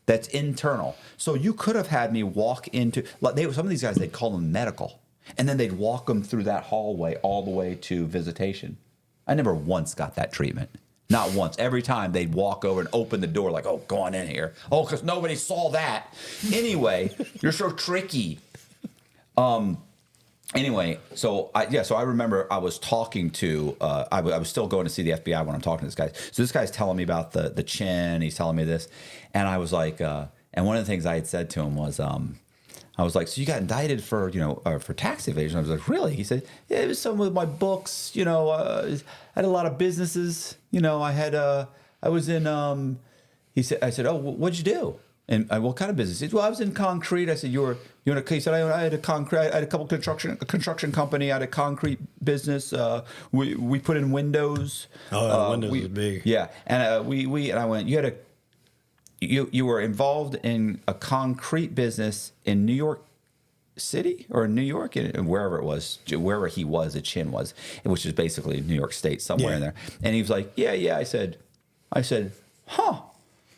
That's internal. So you could have had me walk into some of these guys, they'd call them medical, and then they'd walk them through that hallway all the way to visitation. I never once got that treatment. Not once. Every time they'd walk over and open the door like, oh, go on in here. Oh, because nobody saw that. Anyway, you're so tricky. Anyway, so I remember I was talking to, I was still going to see the FBI when I'm talking to this guy. So this guy's telling me about the chin. He's telling me this. And I was like, and one of the things I had said to him was, I was like, so you got indicted for, for tax evasion? I was like, really? He said, yeah, it was some of my books, I had a lot of businesses, I was in, I said, oh, what'd you do? And what kind of business? He said, well, I was in concrete. I said, you in a case? I had a couple construction company. I had a concrete business. We put in windows. Oh, windows is big. Yeah, and and I went. You were involved in a concrete business in New York City or New York, and wherever it was, wherever he was, the chin was, which is basically New York State, somewhere in there. And he was like, yeah. I said, huh.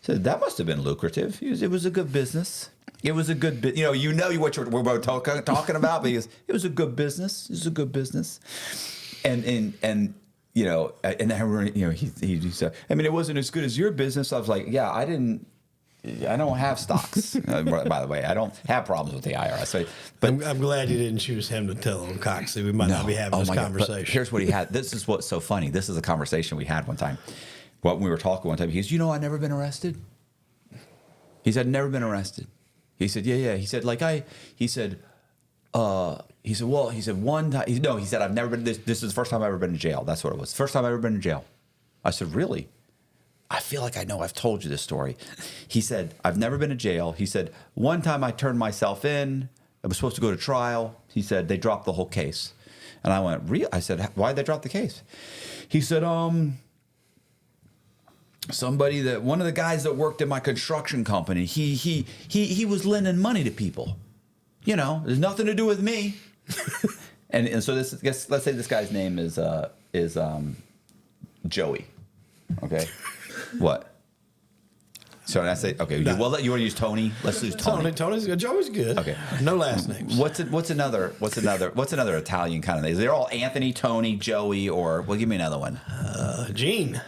So that must have been lucrative. It was a good business. It was a good bit. What we're both talking about, because it was a good business. It was a good business. And I remember, he said, I mean, it wasn't as good as your business. I was like, yeah, I don't have stocks. By the way, I don't have problems with the IRS. But I'm glad you didn't choose him to tell him, Coxie. We might not be having this conversation. Here's what he had. This is what's so funny. This is a conversation we had one time. When we were talking one time, he goes, I've never been arrested. He said, never been arrested. He said, yeah. He said, one time. He said, I've never been, this is the first time I've ever been in jail. That's what it was. First time I've ever been in jail. I said, really? I feel like I know I've told you this story. He said, I've never been in jail. He said, one time I turned myself in. I was supposed to go to trial. He said, they dropped the whole case. And I went, real? I said, why'd they drop the case? He said, one of the guys that worked in my construction company, he was lending money to people. There's nothing to do with me. and so let's say this guy's name is Joey. Okay. What? So I say, okay, you want to use Tony? Let's use Tony. Tony's good. Joey's good. Okay. No last names. What's another Italian kind of name? They're all Anthony, Tony, Joey, or give me another one. Gene.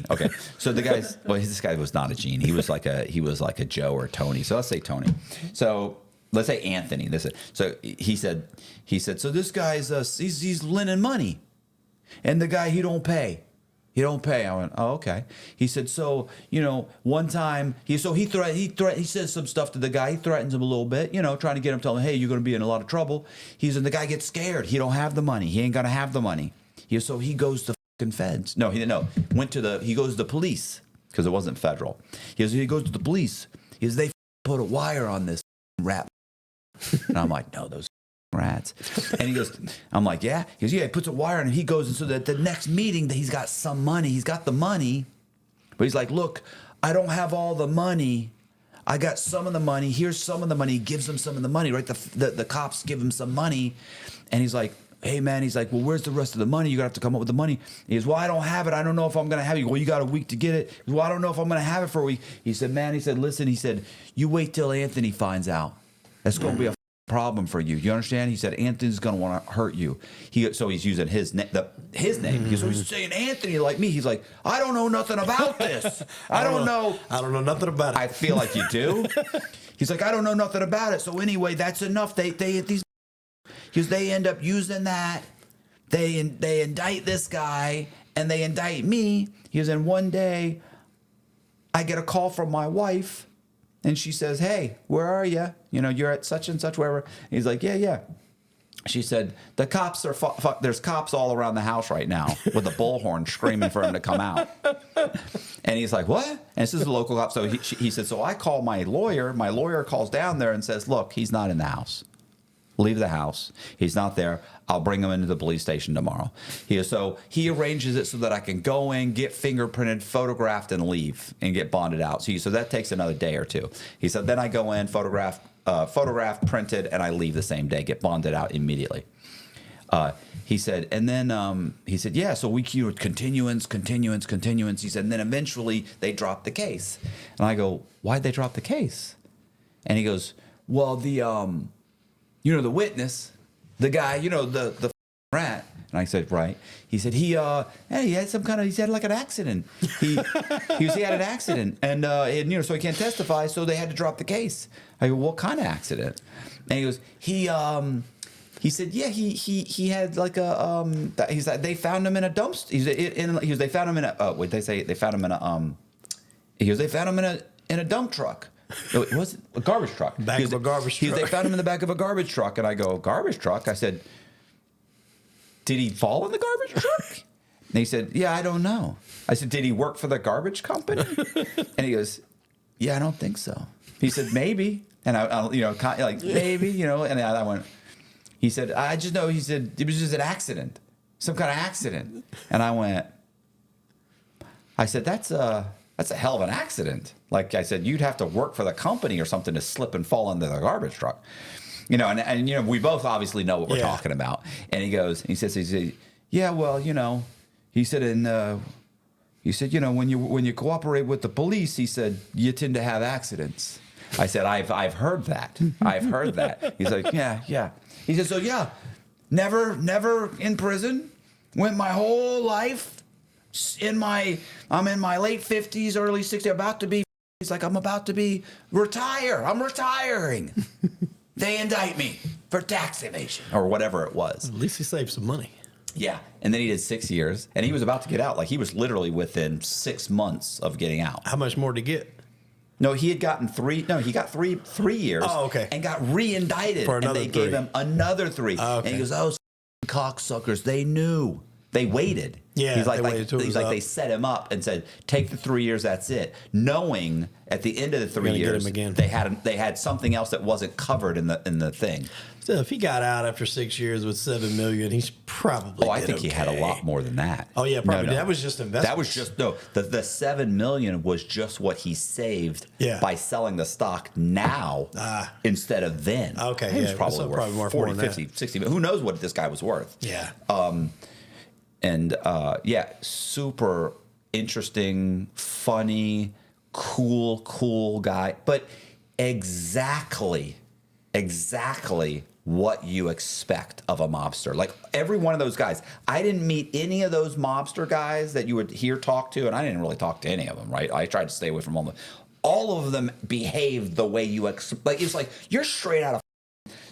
Okay. So this guy was not a Gene. He was like a Joe or Tony. So let's say Tony. So let's say Anthony. So he said, so this guy's he's lending money, and the guy he don't pay. I went, oh, okay. He said, so, one time, he says some stuff to the guy. He threatens him a little bit, trying to get him, telling him, hey, you're going to be in a lot of trouble. The guy gets scared. He don't have the money. He ain't going to have the money. So he goes to fucking feds. No, he goes to the police, because it wasn't federal. He goes to the police. They put a wire on this rap. And I'm like, no, those rats. And he goes, I'm like, yeah. He goes, yeah, he puts a wire on it. He goes, and so that the next meeting that he's got some money. He's got the money, but he's like, look, I don't have all the money. I got some of the money. Here's some of the money. He gives him some of the money, right? The cops give him some money. And he's like, hey, man, he's like, well, where's the rest of the money? You're going to have to come up with the money. He goes, well, I don't have it. I don't know if I'm going to have it. Well, you got a week to get it. He goes, well, I don't know if I'm going to have it for a week. He said, listen, he said, you wait till Anthony finds out. That's going to be a problem for you. You understand? He said, Anthony's going to want to hurt you. So he's using his name. Because he's saying Anthony like me. He's like, I don't know nothing about this. I don't know nothing about it. I feel like you do. He's like, I don't know nothing about it. So anyway, that's enough. They end up using that. They indict this guy and they indict me. He goes, and one day I get a call from my wife. And she says, hey, where are you? You're at such and such, wherever. And he's like, yeah. she said, the cops are, there's cops all around the house right now with a bullhorn screaming for him to come out. And he's like, what? And this is the local cop. So he said, so I call my lawyer. My lawyer calls down there and says, look, he's not in the house. Leave the house. He's not there. I'll bring him into the police station tomorrow. So he arranges it so that I can go in, get fingerprinted, photographed, and leave and get bonded out. So that takes another day or two. He said, then I go in, photographed, printed, and I leave the same day, get bonded out immediately. He said, and then he said, yeah, so we continuance. He said, and then eventually they dropped the case. And I go, why'd they drop the case? And he goes, well, the witness, the guy, the rat. And I said, right. He said, he had like an accident. He had an accident, and so he can't testify, so they had to drop the case. I go, what kind of accident? And he goes, he said, yeah, he had like a he's like, they found him in a dumpster. They found him in a what they say, they found him in a they found him in a dump truck. It was a garbage truck. Back of a garbage truck. They found him in the back of a garbage truck, and I go, garbage truck? I said, did he fall in the garbage truck? And he said, yeah, I don't know. I said, did he work for the garbage company? And he goes, yeah, I don't think so. He said, maybe. And I maybe, and I went, he said, I just know, he said, it was just an accident, some kind of accident. And I said, that's a hell of an accident. Like I said, you'd have to work for the company or something to slip and fall into the garbage truck. And we both obviously know what we're talking about. And he says, yeah, well, he said, when you cooperate with the police, he said, you tend to have accidents. I said, I've heard that. I've heard that. He's like, yeah. He said, so yeah, never in prison. Went my whole life I'm in my late 50s, early 60s, about to be. He's like, I'm about to retire. I'm retiring. They indict me for tax evasion or whatever it was. At least he saved some money. Yeah. And then he did 6 years, and he was about to get out. Like, he was literally within 6 months of getting out. How much more to get? No, he had gotten 3. No, he got 3 years. Oh, okay. And got re-indicted. For another and they 3. gave him another 3. Oh, okay. And he goes, oh, cocksuckers, they knew. They waited. Yeah, he's like, they waited till it was up. they set him up and said, take the 3 years, that's it. Knowing at the end of the 3 years, get him again. they had something else that wasn't covered in the thing. So if he got out after 6 years with $7 million, he's probably. Oh, I think he had a lot more than that. Oh yeah, probably. No. That was just investment. That was just the $7 million was just what he saved by selling the stock now instead of then. Okay, he was probably worth 40, 50, 60. Who knows what this guy was worth? Yeah. Super interesting, funny, cool guy, but exactly what you expect of a mobster. Like, every one of those guys. I didn't meet any of those mobster guys that you would hear talk to, and I didn't really talk to any of them, right? I tried to stay away from all of them behaved the way you expect. It's like, you're straight out of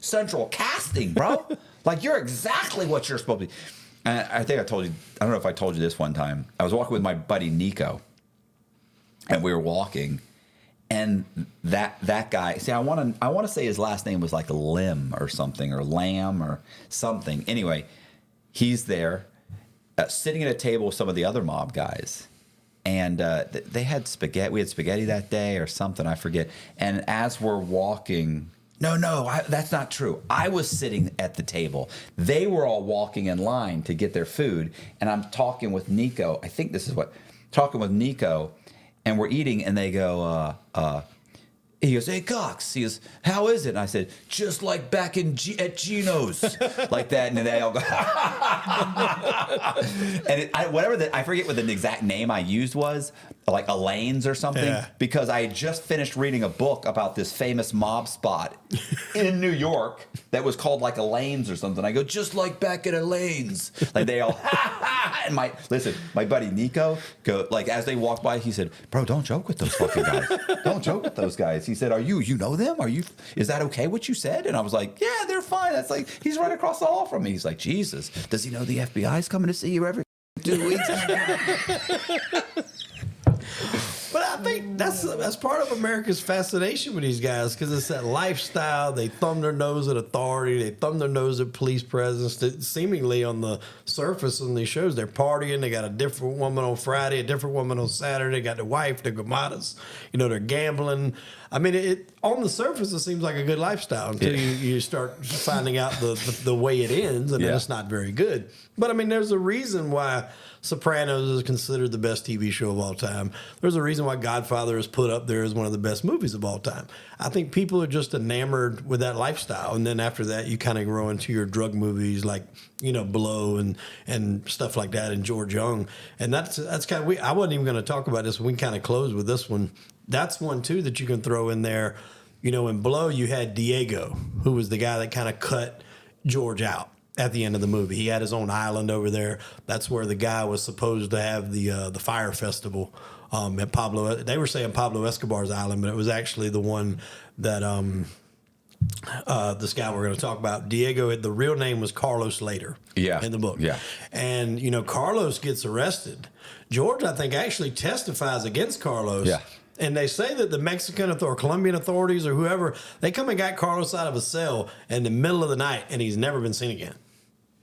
Central Casting, bro. Like, you're exactly what you're supposed to be. And I think I told you, I don't know if I told you this one time. I was walking with my buddy Nico, and we were walking, and that guy, see, I want to say his last name was like Lim or something, or Lamb or something. Anyway, he's there sitting at a table with some of the other mob guys, and they had spaghetti. We had spaghetti that day or something, I forget. And as we're walking, that's not true. I was sitting at the table. They were all walking in line to get their food, and I'm talking with Nico. I think this is talking with Nico, and we're eating, and they go, he goes, hey, Cox. He goes, how is it? And I said, just like back at Gino's, like that. And then they all go, and I forget what the exact name I used was, like Elaine's or something, because I had just finished reading a book about this famous mob spot in New York that was called like Elaine's or something. I go, just like back at Elaine's. Like, they all, and my buddy Nico, like, as they walked by, he said, bro, don't joke with those fucking guys. Don't joke with those guys. He said, you know them? Is that okay what you said? And I was like, yeah, they're fine. That's like, he's right across the hall from me. He's like, Jesus, does he know the FBI's coming to see you every 2 weeks? But think that's part of America's fascination with these guys because it's that lifestyle. They thumb their nose at authority. They thumb their nose at police presence. That seemingly on the surface on these shows, they're partying. They got a different woman on Friday, a different woman on Saturday. They got their wife, their gamadas. They're gambling. I mean, on the surface, it seems like a good lifestyle until you start finding out the way it ends, and then it's not very good. But, I mean, there's a reason why Sopranos is considered the best TV show of all time. There's a reason why Godfather is put up there as one of the best movies of all time. I think people are just enamored with that lifestyle, and then after that, you kind of grow into your drug movies like, Blow and stuff like that, and George Young. And that's kind of, I wasn't even going to talk about this. We can kind of close with this one. That's one, too, that you can throw in there. In Blow, you had Diego, who was the guy that kind of cut George out at the end of the movie. He had his own island over there. That's where the guy was supposed to have the fire festival at Pablo. They were saying Pablo Escobar's island, but it was actually the one that this guy we're going to talk about, Diego, the real name was Carlos Later in the book. Yeah. And, Carlos gets arrested. George, I think, actually testifies against Carlos. Yeah. And they say that the Mexican or Colombian authorities or whoever, they come and got Carlos out of a cell in the middle of the night, and he's never been seen again.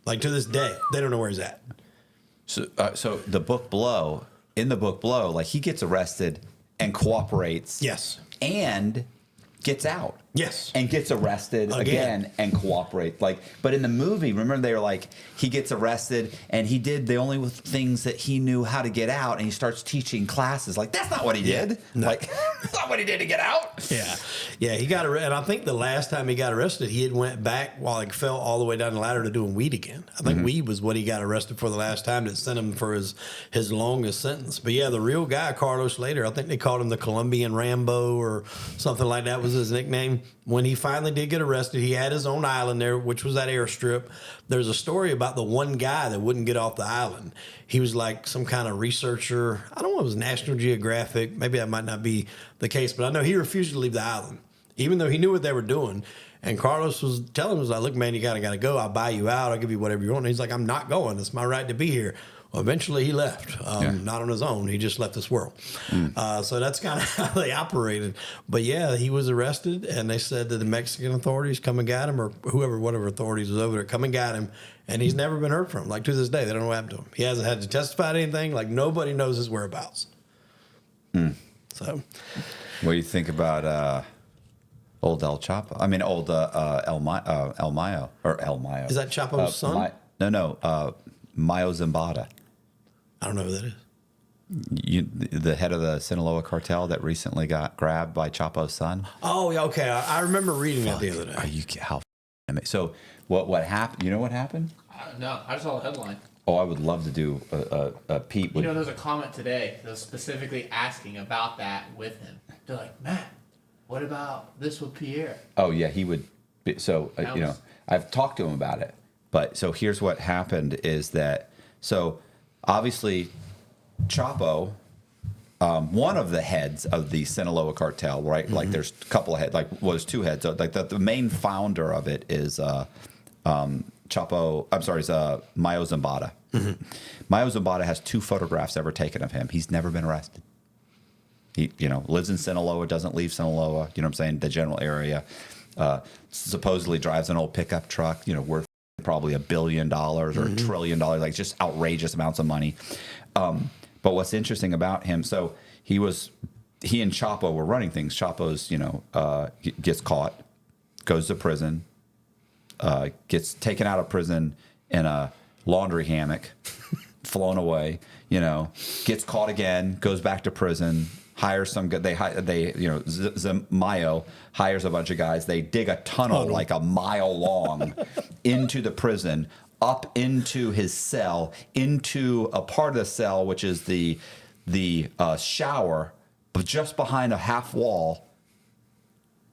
Like, to this day, they don't know where he's at. So the book Blow, like, he gets arrested and cooperates. Yes. And gets out. Yes. And gets arrested again and cooperates. But in the movie, remember they were like, he gets arrested and he did the only things that he knew how to get out, and he starts teaching classes. Like, that's not what he did. No. That's not what he did to get out. Yeah. Yeah, he got arrested. And I think the last time he got arrested, he had went back while he fell all the way down the ladder to doing weed again. I think weed was what he got arrested for the last time that sent him for his longest sentence. But yeah, the real guy, Carlos Later, I think they called him the Colombian Rambo or something like that was his nickname. When he finally did get arrested, he had his own island there, which was that airstrip. There's a story about the one guy that wouldn't get off the island. He was like some kind of researcher. I don't know if it was National Geographic. Maybe that might not be the case, but I know he refused to leave the island, even though he knew what they were doing. And Carlos was telling him, look, man, you gotta go. I'll buy you out. I'll give you whatever you want. And he's like, I'm not going. It's my right to be here. Well, eventually he left, not on his own. He just left this world. So that's kind of how they operated. But yeah, he was arrested, and they said that the Mexican authorities come and got him, or whatever authorities was over there, come and got him, and he's never been heard from. Like, to this day, they don't know what happened to him. He hasn't had to testify to anything. Like, nobody knows his whereabouts. So, what do you think about old El Chapo? I mean, old El Mayo. Is that Chapo's son? No, Mayo Zambada. I don't know who that is. The head of the Sinaloa cartel that recently got grabbed by Chapo's son. Oh, yeah, okay. I remember reading that the other day. Are you how? So what happened? You know what happened? No, I just saw the headline. Oh, I would love to do a Pete. There's a comment today that was specifically asking about that with him. They're like, Matt, what about this with Pierre? Oh yeah, he would. So I've talked to him about it. But so here's what happened is that, so obviously Chapo, one of the heads of the Sinaloa cartel, right? Like there's a couple of heads, there's two heads. So like the main founder of it is Chapo, is Mayo Zambada. Mayo Zambada has 2 photographs ever taken of him. He's never been arrested. He, lives in Sinaloa, doesn't leave Sinaloa, you know what I'm saying, the general area. Supposedly drives an old pickup truck, worth probably $1 billion or $1 trillion, like just outrageous amounts of money. But what's interesting about him, so he and Chapo were running things. Chapo's, gets caught, goes to prison, gets taken out of prison in a laundry hammock, flown away, gets caught again, goes back to prison, hires some guy. Mayo hires a bunch of guys. They dig a tunnel like a mile long into the prison, up into his cell, into a part of the cell which is the shower, but just behind a half wall,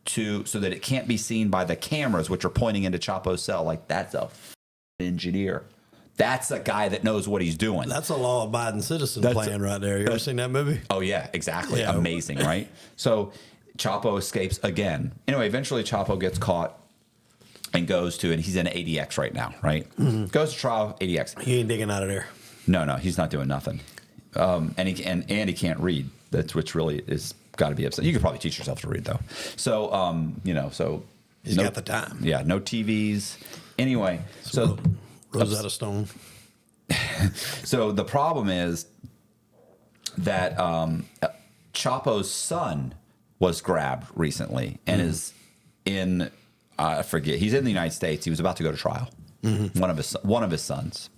so that it can't be seen by the cameras which are pointing into Chapo's cell. Like, that's a engineer. That's a guy that knows what he's doing. That's a law-abiding citizen plan right there. You ever seen that movie? Oh, yeah, exactly. Yeah. Amazing, right? So Chapo escapes again. Anyway, eventually Chapo gets caught and he's in ADX right now, right? Goes to trial, ADX. He ain't digging out of there. No, he's not doing nothing. And he can't read. That's which really is got to be upset. You could probably teach yourself to read though. So so he's got the time. Yeah, no TVs. Anyway, so Rosetta Stone. So the problem is that Chapo's son was grabbed recently and is in I forget. He's in the United States. He was about to go to trial. One of his sons.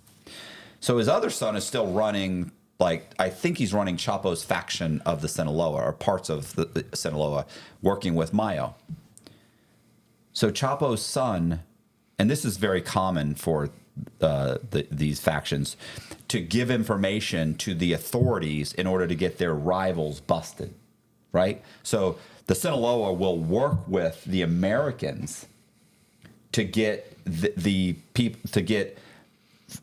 So his other son is still running. Like, I think he's running Chapo's faction of the Sinaloa, or parts of the Sinaloa, working with Mayo. So Chapo's son, and this is very common for these factions, to give information to the authorities in order to get their rivals busted, right? So the Sinaloa will work with the Americans to get the people to get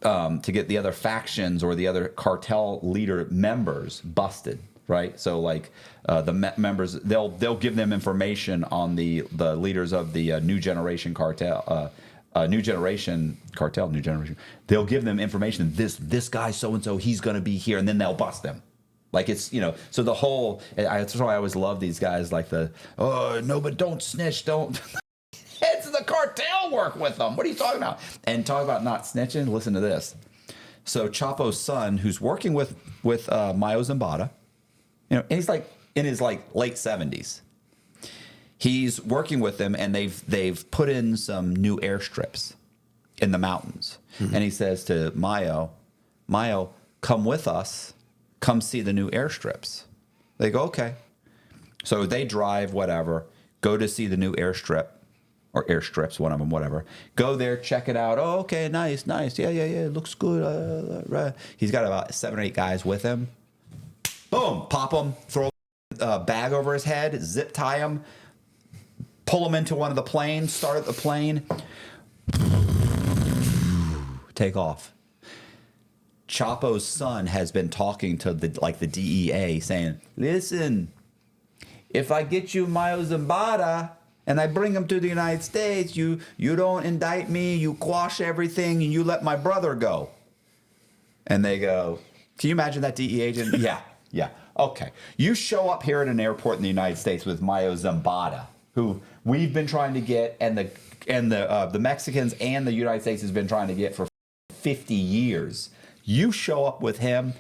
the other factions or the other cartel leader members busted, right? So like the members, they'll give them information on the leaders of the New Generation cartel. New Generation. They'll give them information. This guy so and so, he's going to be here, and then they'll bust them. Like it's so the whole. That's why I always love these guys. Like no, but don't snitch, don't. Heads of the cartel work with them. What are you talking about? And talk about not snitching. Listen to this. So Chapo's son, who's working with Mayo Zambada, and he's like in his late 70s. He's working with them, and they've put in some new airstrips in the mountains. And he says to Mayo, come with us. Come see the new airstrips. They go, okay. So they drive, whatever, go to see the new airstrip. Or airstrips, one of them, whatever. Go there, check it out. Oh, okay, nice. Yeah, it looks good. Right. He's got about 7 or 8 guys with him. Boom, pop them, throw a bag over his head, zip tie him, pull him into one of the planes, start at the plane, take off. Chapo's son has been talking to the DEA, saying, "Listen, if I get you Mayo Zambada, and I bring him to the United States, you don't indict me, you quash everything, and you let my brother go." And they go, can you imagine that DEA agent? Yeah. Okay. You show up here at an airport in the United States with Mayo Zambada, who we've been trying to get, and the Mexicans and the United States has been trying to get for 50 years. You show up with him,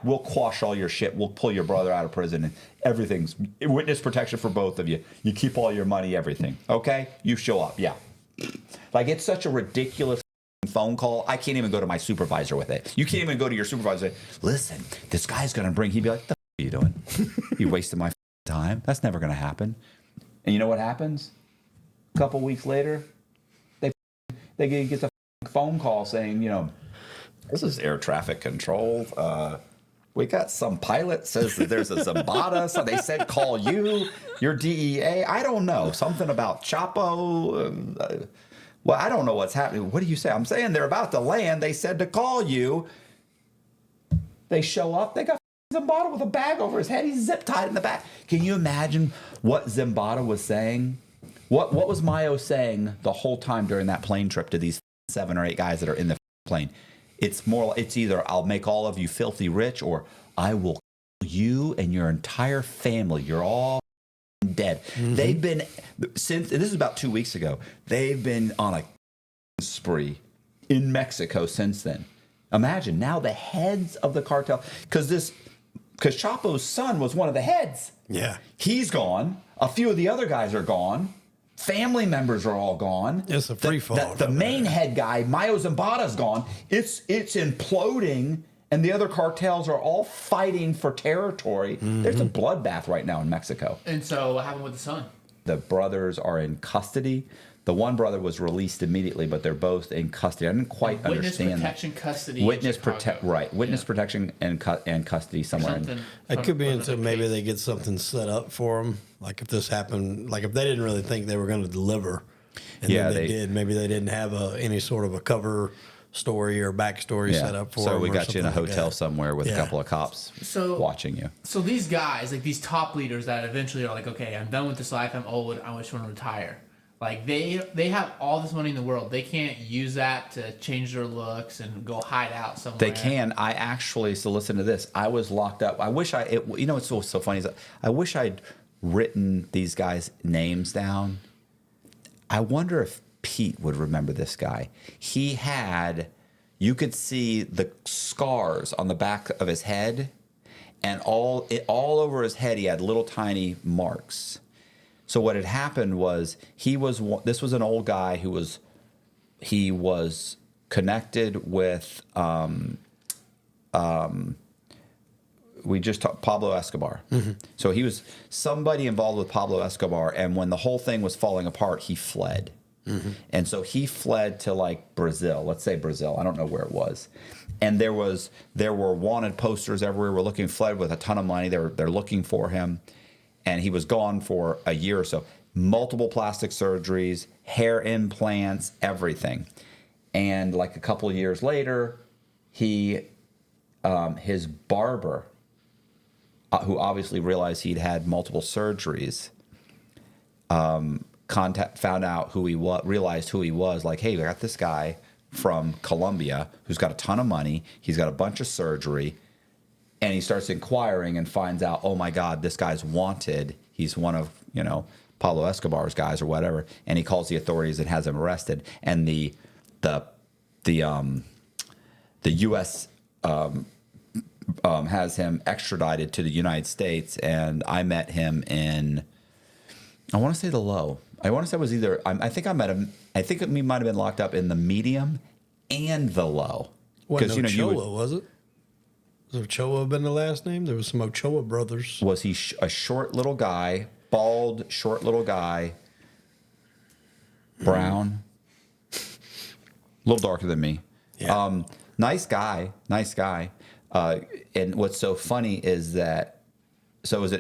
we'll quash all your shit. We'll pull your brother out of prison, and everything's witness protection for both of you. You keep all your money, everything. Okay? You show up. Yeah. Like, it's such a ridiculous phone call. I can't even go to my supervisor with it. You can't even go to your supervisor and say, "Listen, this guy's going to bring," he'd be like, "The f are you doing? You wasted my time. That's never going to happen." And you know what happens? A couple weeks later, they get the phone call saying, "This is air traffic control. We got some pilot says that there's a Zambada, so they said call you. Your DEA. I don't know. Something about Chapo. Well, I don't know what's happening. What do you say?" "I'm saying they're about to land. They said to call you." They show up. They got Zambada with a bag over his head. He's zip tied in the back. Can you imagine what Zambada was saying? What was Mayo saying the whole time during that plane trip to these 7 or 8 guys that are in the plane? It's either "I'll make all of you filthy rich," or "I will kill you and your entire family. You're all dead." They've been, since, this is about 2 weeks ago, they've been on a spree in Mexico since then. Imagine now the heads of the cartel, because Chapo's son was one of the heads. Yeah. He's gone. A few of the other guys are gone. Family members are all gone. It's a free fall. The main head guy, Mayo Zambada's gone. It's imploding, and the other cartels are all fighting for territory. There's a bloodbath right now in Mexico. And so what happened with the son? The brothers are in custody. The one brother was released immediately, but they're both in custody. I didn't quite understand. Witness protection, custody. Witness protection and custody somewhere. It could be until maybe they get something set up for them. Like if this happened, like if they didn't really think they were going to deliver, and then they did. Maybe they didn't have any sort of a cover story or backstory set up for them. So we got you in a hotel somewhere with a couple of cops watching you. So these guys, like these top leaders that eventually are like, "Okay, I'm done with this life. I'm old. I just want to retire." Like they have all this money in the world. They can't use that to change their looks and go hide out somewhere. They can. I actually, so listen to this. I was locked up. I wish what's so funny is I wish I'd written these guys' names down. I wonder if Pete would remember this guy. He had, you could see the scars on the back of his head, and all over his head he had little tiny marks. So what had happened was this was an old guy who was connected with we just talked Pablo Escobar. Mm-hmm. So he was somebody involved with Pablo Escobar, and when the whole thing was falling apart, he fled. Mm-hmm. And so he fled to like Brazil. Let's say Brazil. I don't know where it was. And there were wanted posters everywhere. We're looking, fled with a ton of money. They're looking for him. And he was gone for a year or so. Multiple plastic surgeries, hair implants, everything. And like a couple of years later, his barber, who obviously realized he'd had multiple surgeries, found out who he was, realized who he was. Like, hey, we got this guy from Colombia who's got a ton of money. He's got a bunch of surgery. And he starts inquiring and finds out, oh my God, this guy's wanted. He's one of, Pablo Escobar's guys or whatever. And he calls the authorities and has him arrested. And the U.S. Has him extradited to the United States. And I met him in, I want to say the low. I want to say it was either, I think I met him, I think we might have been locked up in the medium and the low. Wasn't Ochoa, was it? Was Ochoa been the last name? There was some Ochoa brothers. Was he a short little guy, bald, short little guy, brown, a little darker than me. Yeah. Nice guy. And what's so funny is that, so is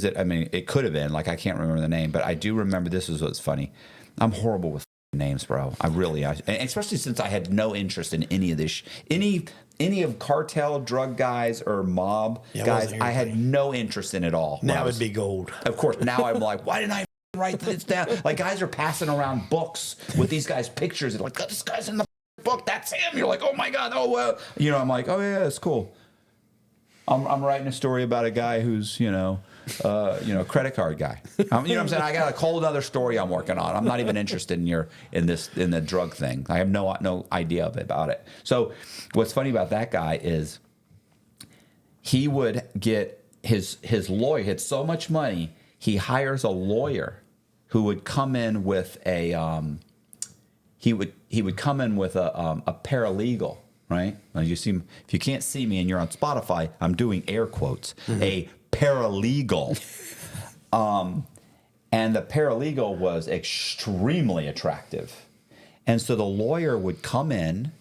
it, I mean, it could have been, like, I can't remember the name, but I do remember this is what's funny. I'm horrible with names, bro. I really, especially since I had no interest in any of this, any of cartel drug guys or mob guys. I had no interest in it all. Now it'd be gold. Of course. Now I'm like, why didn't I write this down? Like, guys are passing around books with these guys' pictures. They're like, this guy's in the book. That's him. You're like, oh my God. Oh, well. I'm like, oh yeah, it's cool. I'm writing a story about a guy who's, credit card guy. You know what I'm saying? I got a whole other story I'm working on. I'm not even interested in the drug thing. I have no idea about it. So what's funny about that guy is he would get his lawyer had so much money, he hires a lawyer who would come in with a he would come in with a paralegal. Right? As you see, if you can't see me and you're on Spotify, I'm doing air quotes. Mm-hmm. A paralegal. And the paralegal was extremely attractive. And so the lawyer would come in.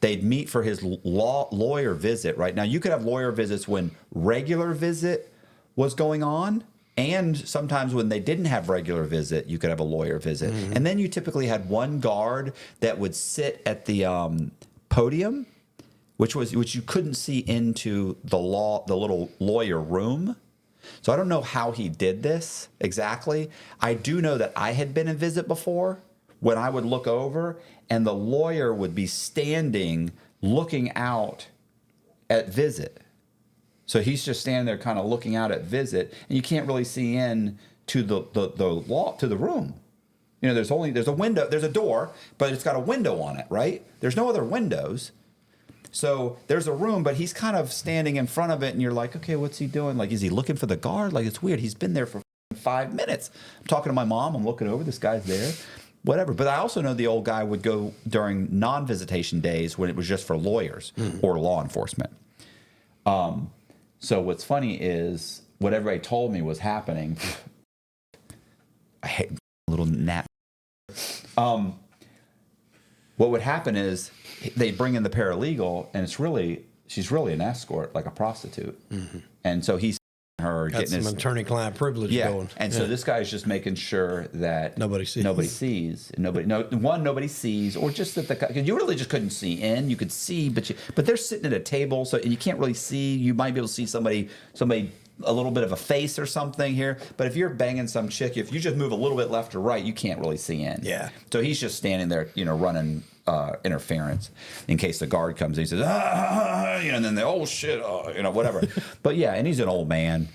They'd meet for his lawyer visit. Right? Now, you could have lawyer visits when regular visit was going on. And sometimes when they didn't have regular visit, you could have a lawyer visit. Mm-hmm. And then you typically had one guard that would sit at the podium, which you couldn't see into the little lawyer room. So I don't know how he did this exactly. I do know that I had been in visit before when I would look over and the lawyer would be standing looking out at visit. So he's just standing there kind of looking out at visit, and you can't really see in to the room. There's a window, there's a door, but it's got a window on it, right? There's no other windows. So there's a room, but he's kind of standing in front of it, and you're like, okay, what's he doing? Like, is he looking for the guard? Like, it's weird. He's been there for 5 minutes. I'm talking to my mom. I'm looking over. This guy's there. Whatever. But I also know the old guy would go during non-visitation days when it was just for lawyers or law enforcement. So what's funny is what everybody told me was happening. I hate little gnat. What would happen is they bring in the paralegal, and she's really an escort, like a prostitute. Mm-hmm. And so he's her got getting some attorney-client privilege going. And so this guy's just making sure that nobody sees, nobody sees, or just that because you really just couldn't see in. You could see, but they're sitting at a table, so and you can't really see. You might be able to see somebody a little bit of a face or something here. But if you're banging some chick, if you just move a little bit left or right, you can't really see in. Yeah. So he's just standing there, running interference in case the guard comes in. He says, and then they, oh shit, whatever. But yeah, and he's an old man,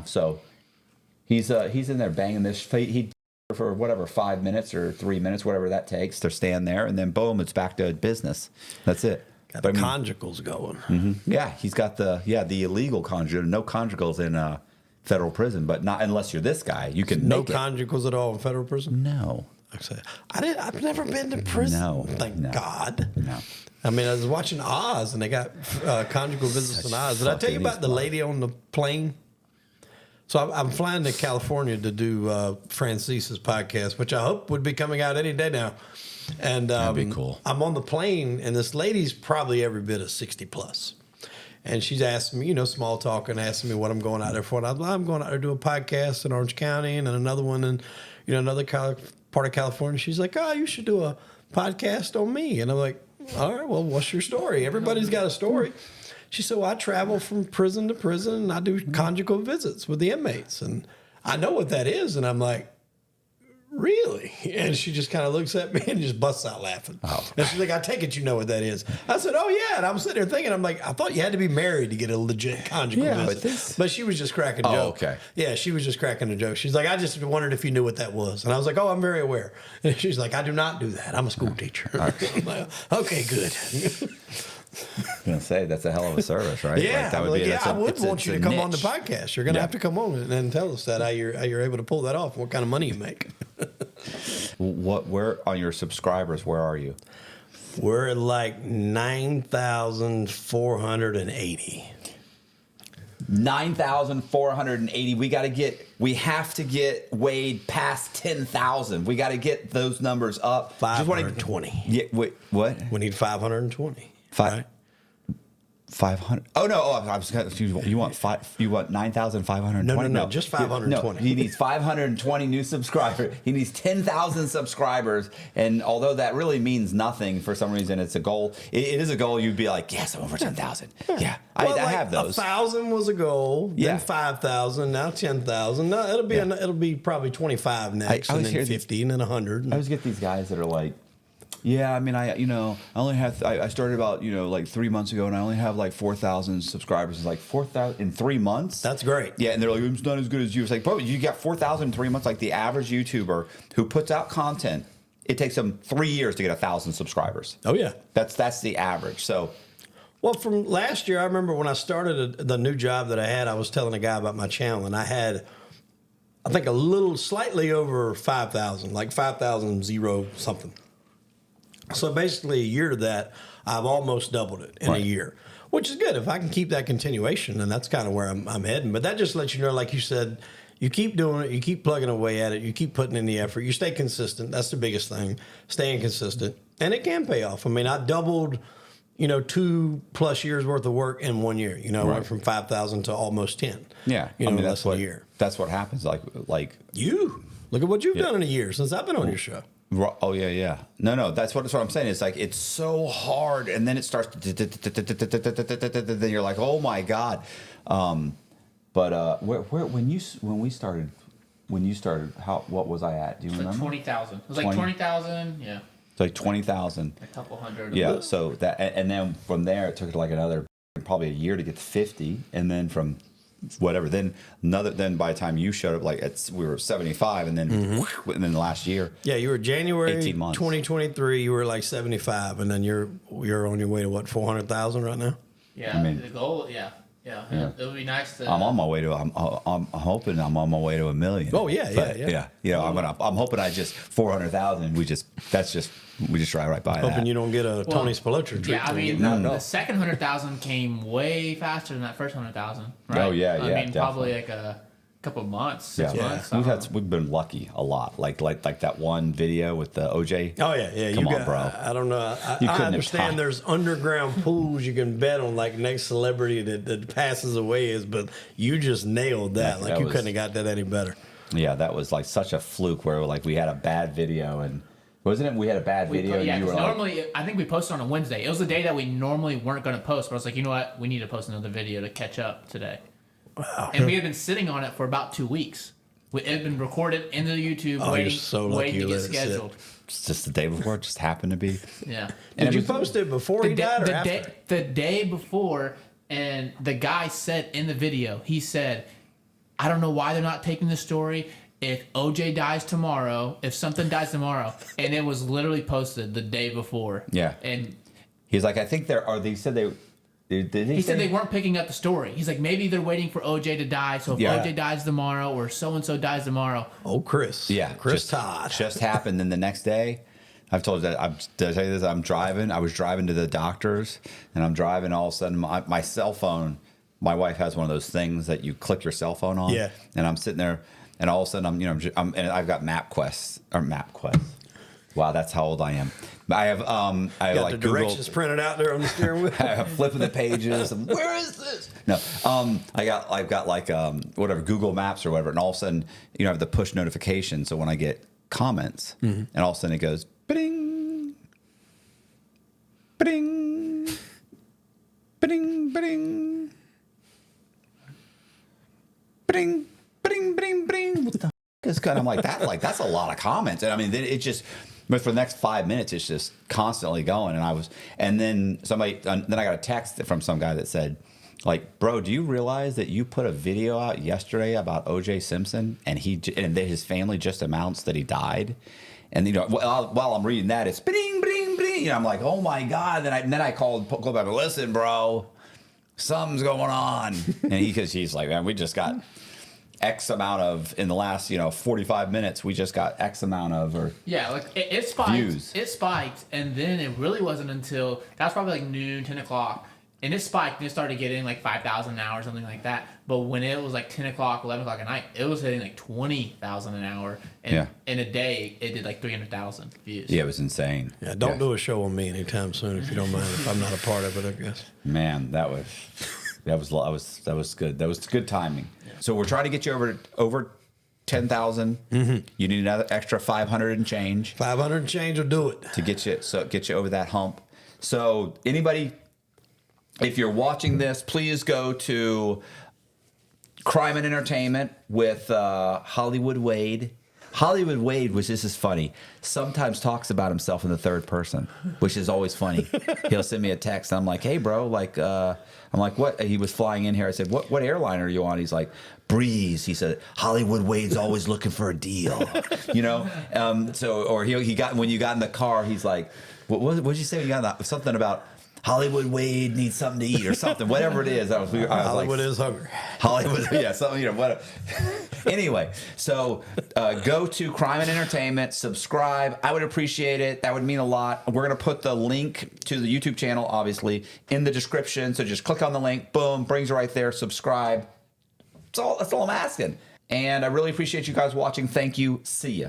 so he's in there banging this. He for whatever 5 minutes or 3 minutes, whatever that takes, to stand there, and then boom, it's back to business. That's it. Got the conjugals going. Mm-hmm. Yeah, he's got the illegal conjugal. No conjugals in federal prison, but not unless you're this guy. You can no make conjugals at all in federal prison. No, I've never been to prison. No, thank God. No. I mean, I was watching Oz, and they got conjugal visits in Oz. Did I tell you about the lady on the plane? So I'm flying to California to do Francis's podcast, which I hope would be coming out any day now. And that'd be cool. I'm on the plane, and this lady's probably every bit of 60 plus. And she's asking me, small talk, and asking me what I'm going out there for. And I'm going out there to do a podcast in Orange County and then another one in, another part of California. She's like, oh, you should do a podcast on me. And I'm like, all right, well, what's your story? Everybody's got a story. She said, well, I travel from prison to prison, and I do conjugal visits with the inmates. And I know what that is. And I'm like, really? And she just kind of looks at me and just busts out laughing. Oh. And she's like, I take it you know what that is. I said, oh, yeah. And I'm sitting there thinking, I'm like, I thought you had to be married to get a legit conjugal visit. But she was just cracking a joke. Okay. Yeah, she was just cracking a joke. She's like, I just wondered if you knew what that was. And I was like, oh, I'm very aware. And she's like, I do not do that. I'm a school teacher. I'm like, okay, good. I was going to say, that's a hell of a service, right? Yeah, I would want you to come on the podcast. You're going to have to come on and tell us that how you're able to pull that off, what kind of money you make. Where on your subscribers, where are you? We're at like 9,480. 9,480. We have to get Wade past 10,000. We got to get those numbers up. 520. Yeah, wait, what? We need 520. Right? 500. Oh no! I was you want 9,520? No, just 520. No, he needs 520 new subscribers. He needs 10,000 subscribers. And although that really means nothing for some reason, it's a goal. It is a goal. You'd be like, yes, I'm over 10,000. Yeah, well, I have those. 1,000 was a goal. Yeah. Then 5,000. Now 10,000. No, it'll be probably 25 next, and then 50, and then 100. I always get these guys that are like, yeah, I mean, I only have, I started about, like 3 months ago, and I only have like 4,000 subscribers. It's like 4,000 in 3 months. That's great. Yeah, and they're like, it's not as good as you. It's like, bro, you got 4,000 in 3 months. Like the average YouTuber who puts out content, it takes them 3 years to get 1,000 subscribers. Oh, yeah. That's the average. So, well, from last year, I remember when I started the new job that I had, I was telling a guy about my channel, and I had, I think, slightly over 5,000, like 5,000 something. So basically, a year to that, I've almost doubled it in a year, which is good. If I can keep that continuation, and that's kind of where I'm heading. But that just lets you know, like you said, you keep doing it, you keep plugging away at it, you keep putting in the effort, you stay consistent. That's the biggest thing, staying consistent. And it can pay off. I mean, I doubled, 2+ years worth of work in 1 year. Went from 5,000 to almost 10. Yeah, I mean, less than a year. That's what happens. Like you look at what you've done in a year since I've been on your show. Oh yeah. No. That's what I'm saying. It's like it's so hard, and then it starts. Then you're like, oh my god. But when you started, what was I at? Do you remember? 20,000. It was like 20,000. Yeah. It's like 20,000. A couple hundred. Yeah. So that, and then from there, it took like another probably a year to get to 50, and then from whatever. Then by the time you showed up, like we were 75, and then and then last year. Yeah, you were January 18 months. 2023. You were like 75, and then you're on your way to what, 400,000 right now? Yeah, I mean, the goal. Yeah. It would be nice to. I'm on my way to. I'm hoping I'm on my way to 1 million. Oh yeah. I'm hoping I just 400,000. We just drive right by that. Hoping you don't get a Tony Spilotro treatment. Yeah, I mean, the second 100,000 came way faster than that first 100,000. Right? Oh yeah, I mean, definitely. probably like a couple months, 6 months. We've been lucky a lot. Like that one video with the OJ. Oh yeah. Come on, bro. I don't know. I understand there's underground pools you can bet on, like next celebrity that passes away is, but you just nailed that. Like you couldn't have got that any better. Yeah, that was like such a fluke where like we had a bad video and. Wasn't it? We had a bad video. Yeah, because normally I think we posted on a Wednesday. It was the day that we normally weren't going to post, but I was like, you know what? We need to post another video to catch up today. Wow. And we had been sitting on it for about 2 weeks. It had been recorded into the YouTube, Oh, waiting, you're so lucky waiting to you get let it sit. scheduled. It's just the day before. It just happened to be. Yeah. Did you post it before he died or after? The day before, and the guy said in the video, he said, I don't know why they're not taking the story. If OJ dies tomorrow, if something dies tomorrow, and it was literally posted the day before. Yeah. And He's like, I think there are. They said they. Did he he say? said they weren't picking up the story. He's like, maybe they're waiting for OJ to die. So if Yeah. OJ dies tomorrow or so and so dies tomorrow, Oh, Chris. Yeah, Chris just, Todd. just happened. Then the next day, I've told you that. Did I tell you this? I'm driving. I was driving to the doctor's, and I'm driving. All of a sudden, my cell phone. My wife has one of those things that you click your cell phone on. Yeah. And I'm sitting there, and all of a sudden, and I've got MapQuest. Wow, that's how old I am. I have Got like the Google. directions printed out there on the steering wheel. I'm flipping the pages. Where is this? No, I've got like whatever Google Maps or whatever, and all of a sudden, I have the push notification. So when I get comments, and all of a sudden it goes, bing, bing, bing, bing, bing, bing, bing, bing. What the f- is going? I'm like that. Like that's a lot of comments, and I mean, then it just. But for the next 5 minutes, it's just constantly going. And then I got a text from some guy that said, like, bro, do you realize that you put a video out yesterday about O.J. Simpson and his family just announced that he died? And while I'm reading that, it's bing, bing, bing. I'm like, oh my god. Then I called back. Listen, bro, something's going on. And he's like, man, we just got X amount of in the last 45 minutes. We just got X amount of like it spiked. Views. It spiked, and then it really wasn't until that's probably like noon, 10 o'clock, and it spiked and it started getting like 5,000 an hour or something like that. But when it was like 10 o'clock, 11 o'clock at night, it was hitting like 20,000 an hour, and in a day it did like 300,000 views. Yeah, it was insane. Yeah, don't do a show on me anytime soon if you don't mind. If I'm not a part of it, I guess. Man, that was good. That was good timing. So we're trying to get you over 10,000. You need another extra 500 and change. 500 and change will do it to get you over that hump. So anybody, if you're watching this, please go to Crime and Entertainment with Hollywood Wade. Hollywood Wade, which this is funny, sometimes talks about himself in the third person, which is always funny. He'll send me a text, and I'm like, hey, bro, I'm like, what? He was flying in here. I said, what airline are you on? He's like, Breeze. He said, Hollywood Wade's always looking for a deal, So, or he got, when you got in the car, he's like, what'd you say when you got in the, something about Hollywood Wade needs something to eat or something, whatever it is. I was Hollywood is hungry. Hollywood, yeah, something, what. Anyway, so go to Crime and Entertainment, subscribe. I would appreciate it. That would mean a lot. We're going to put the link to the YouTube channel, obviously, in the description. So just click on the link, boom, brings you right there. Subscribe. That's all I'm asking. And I really appreciate you guys watching. Thank you. See ya.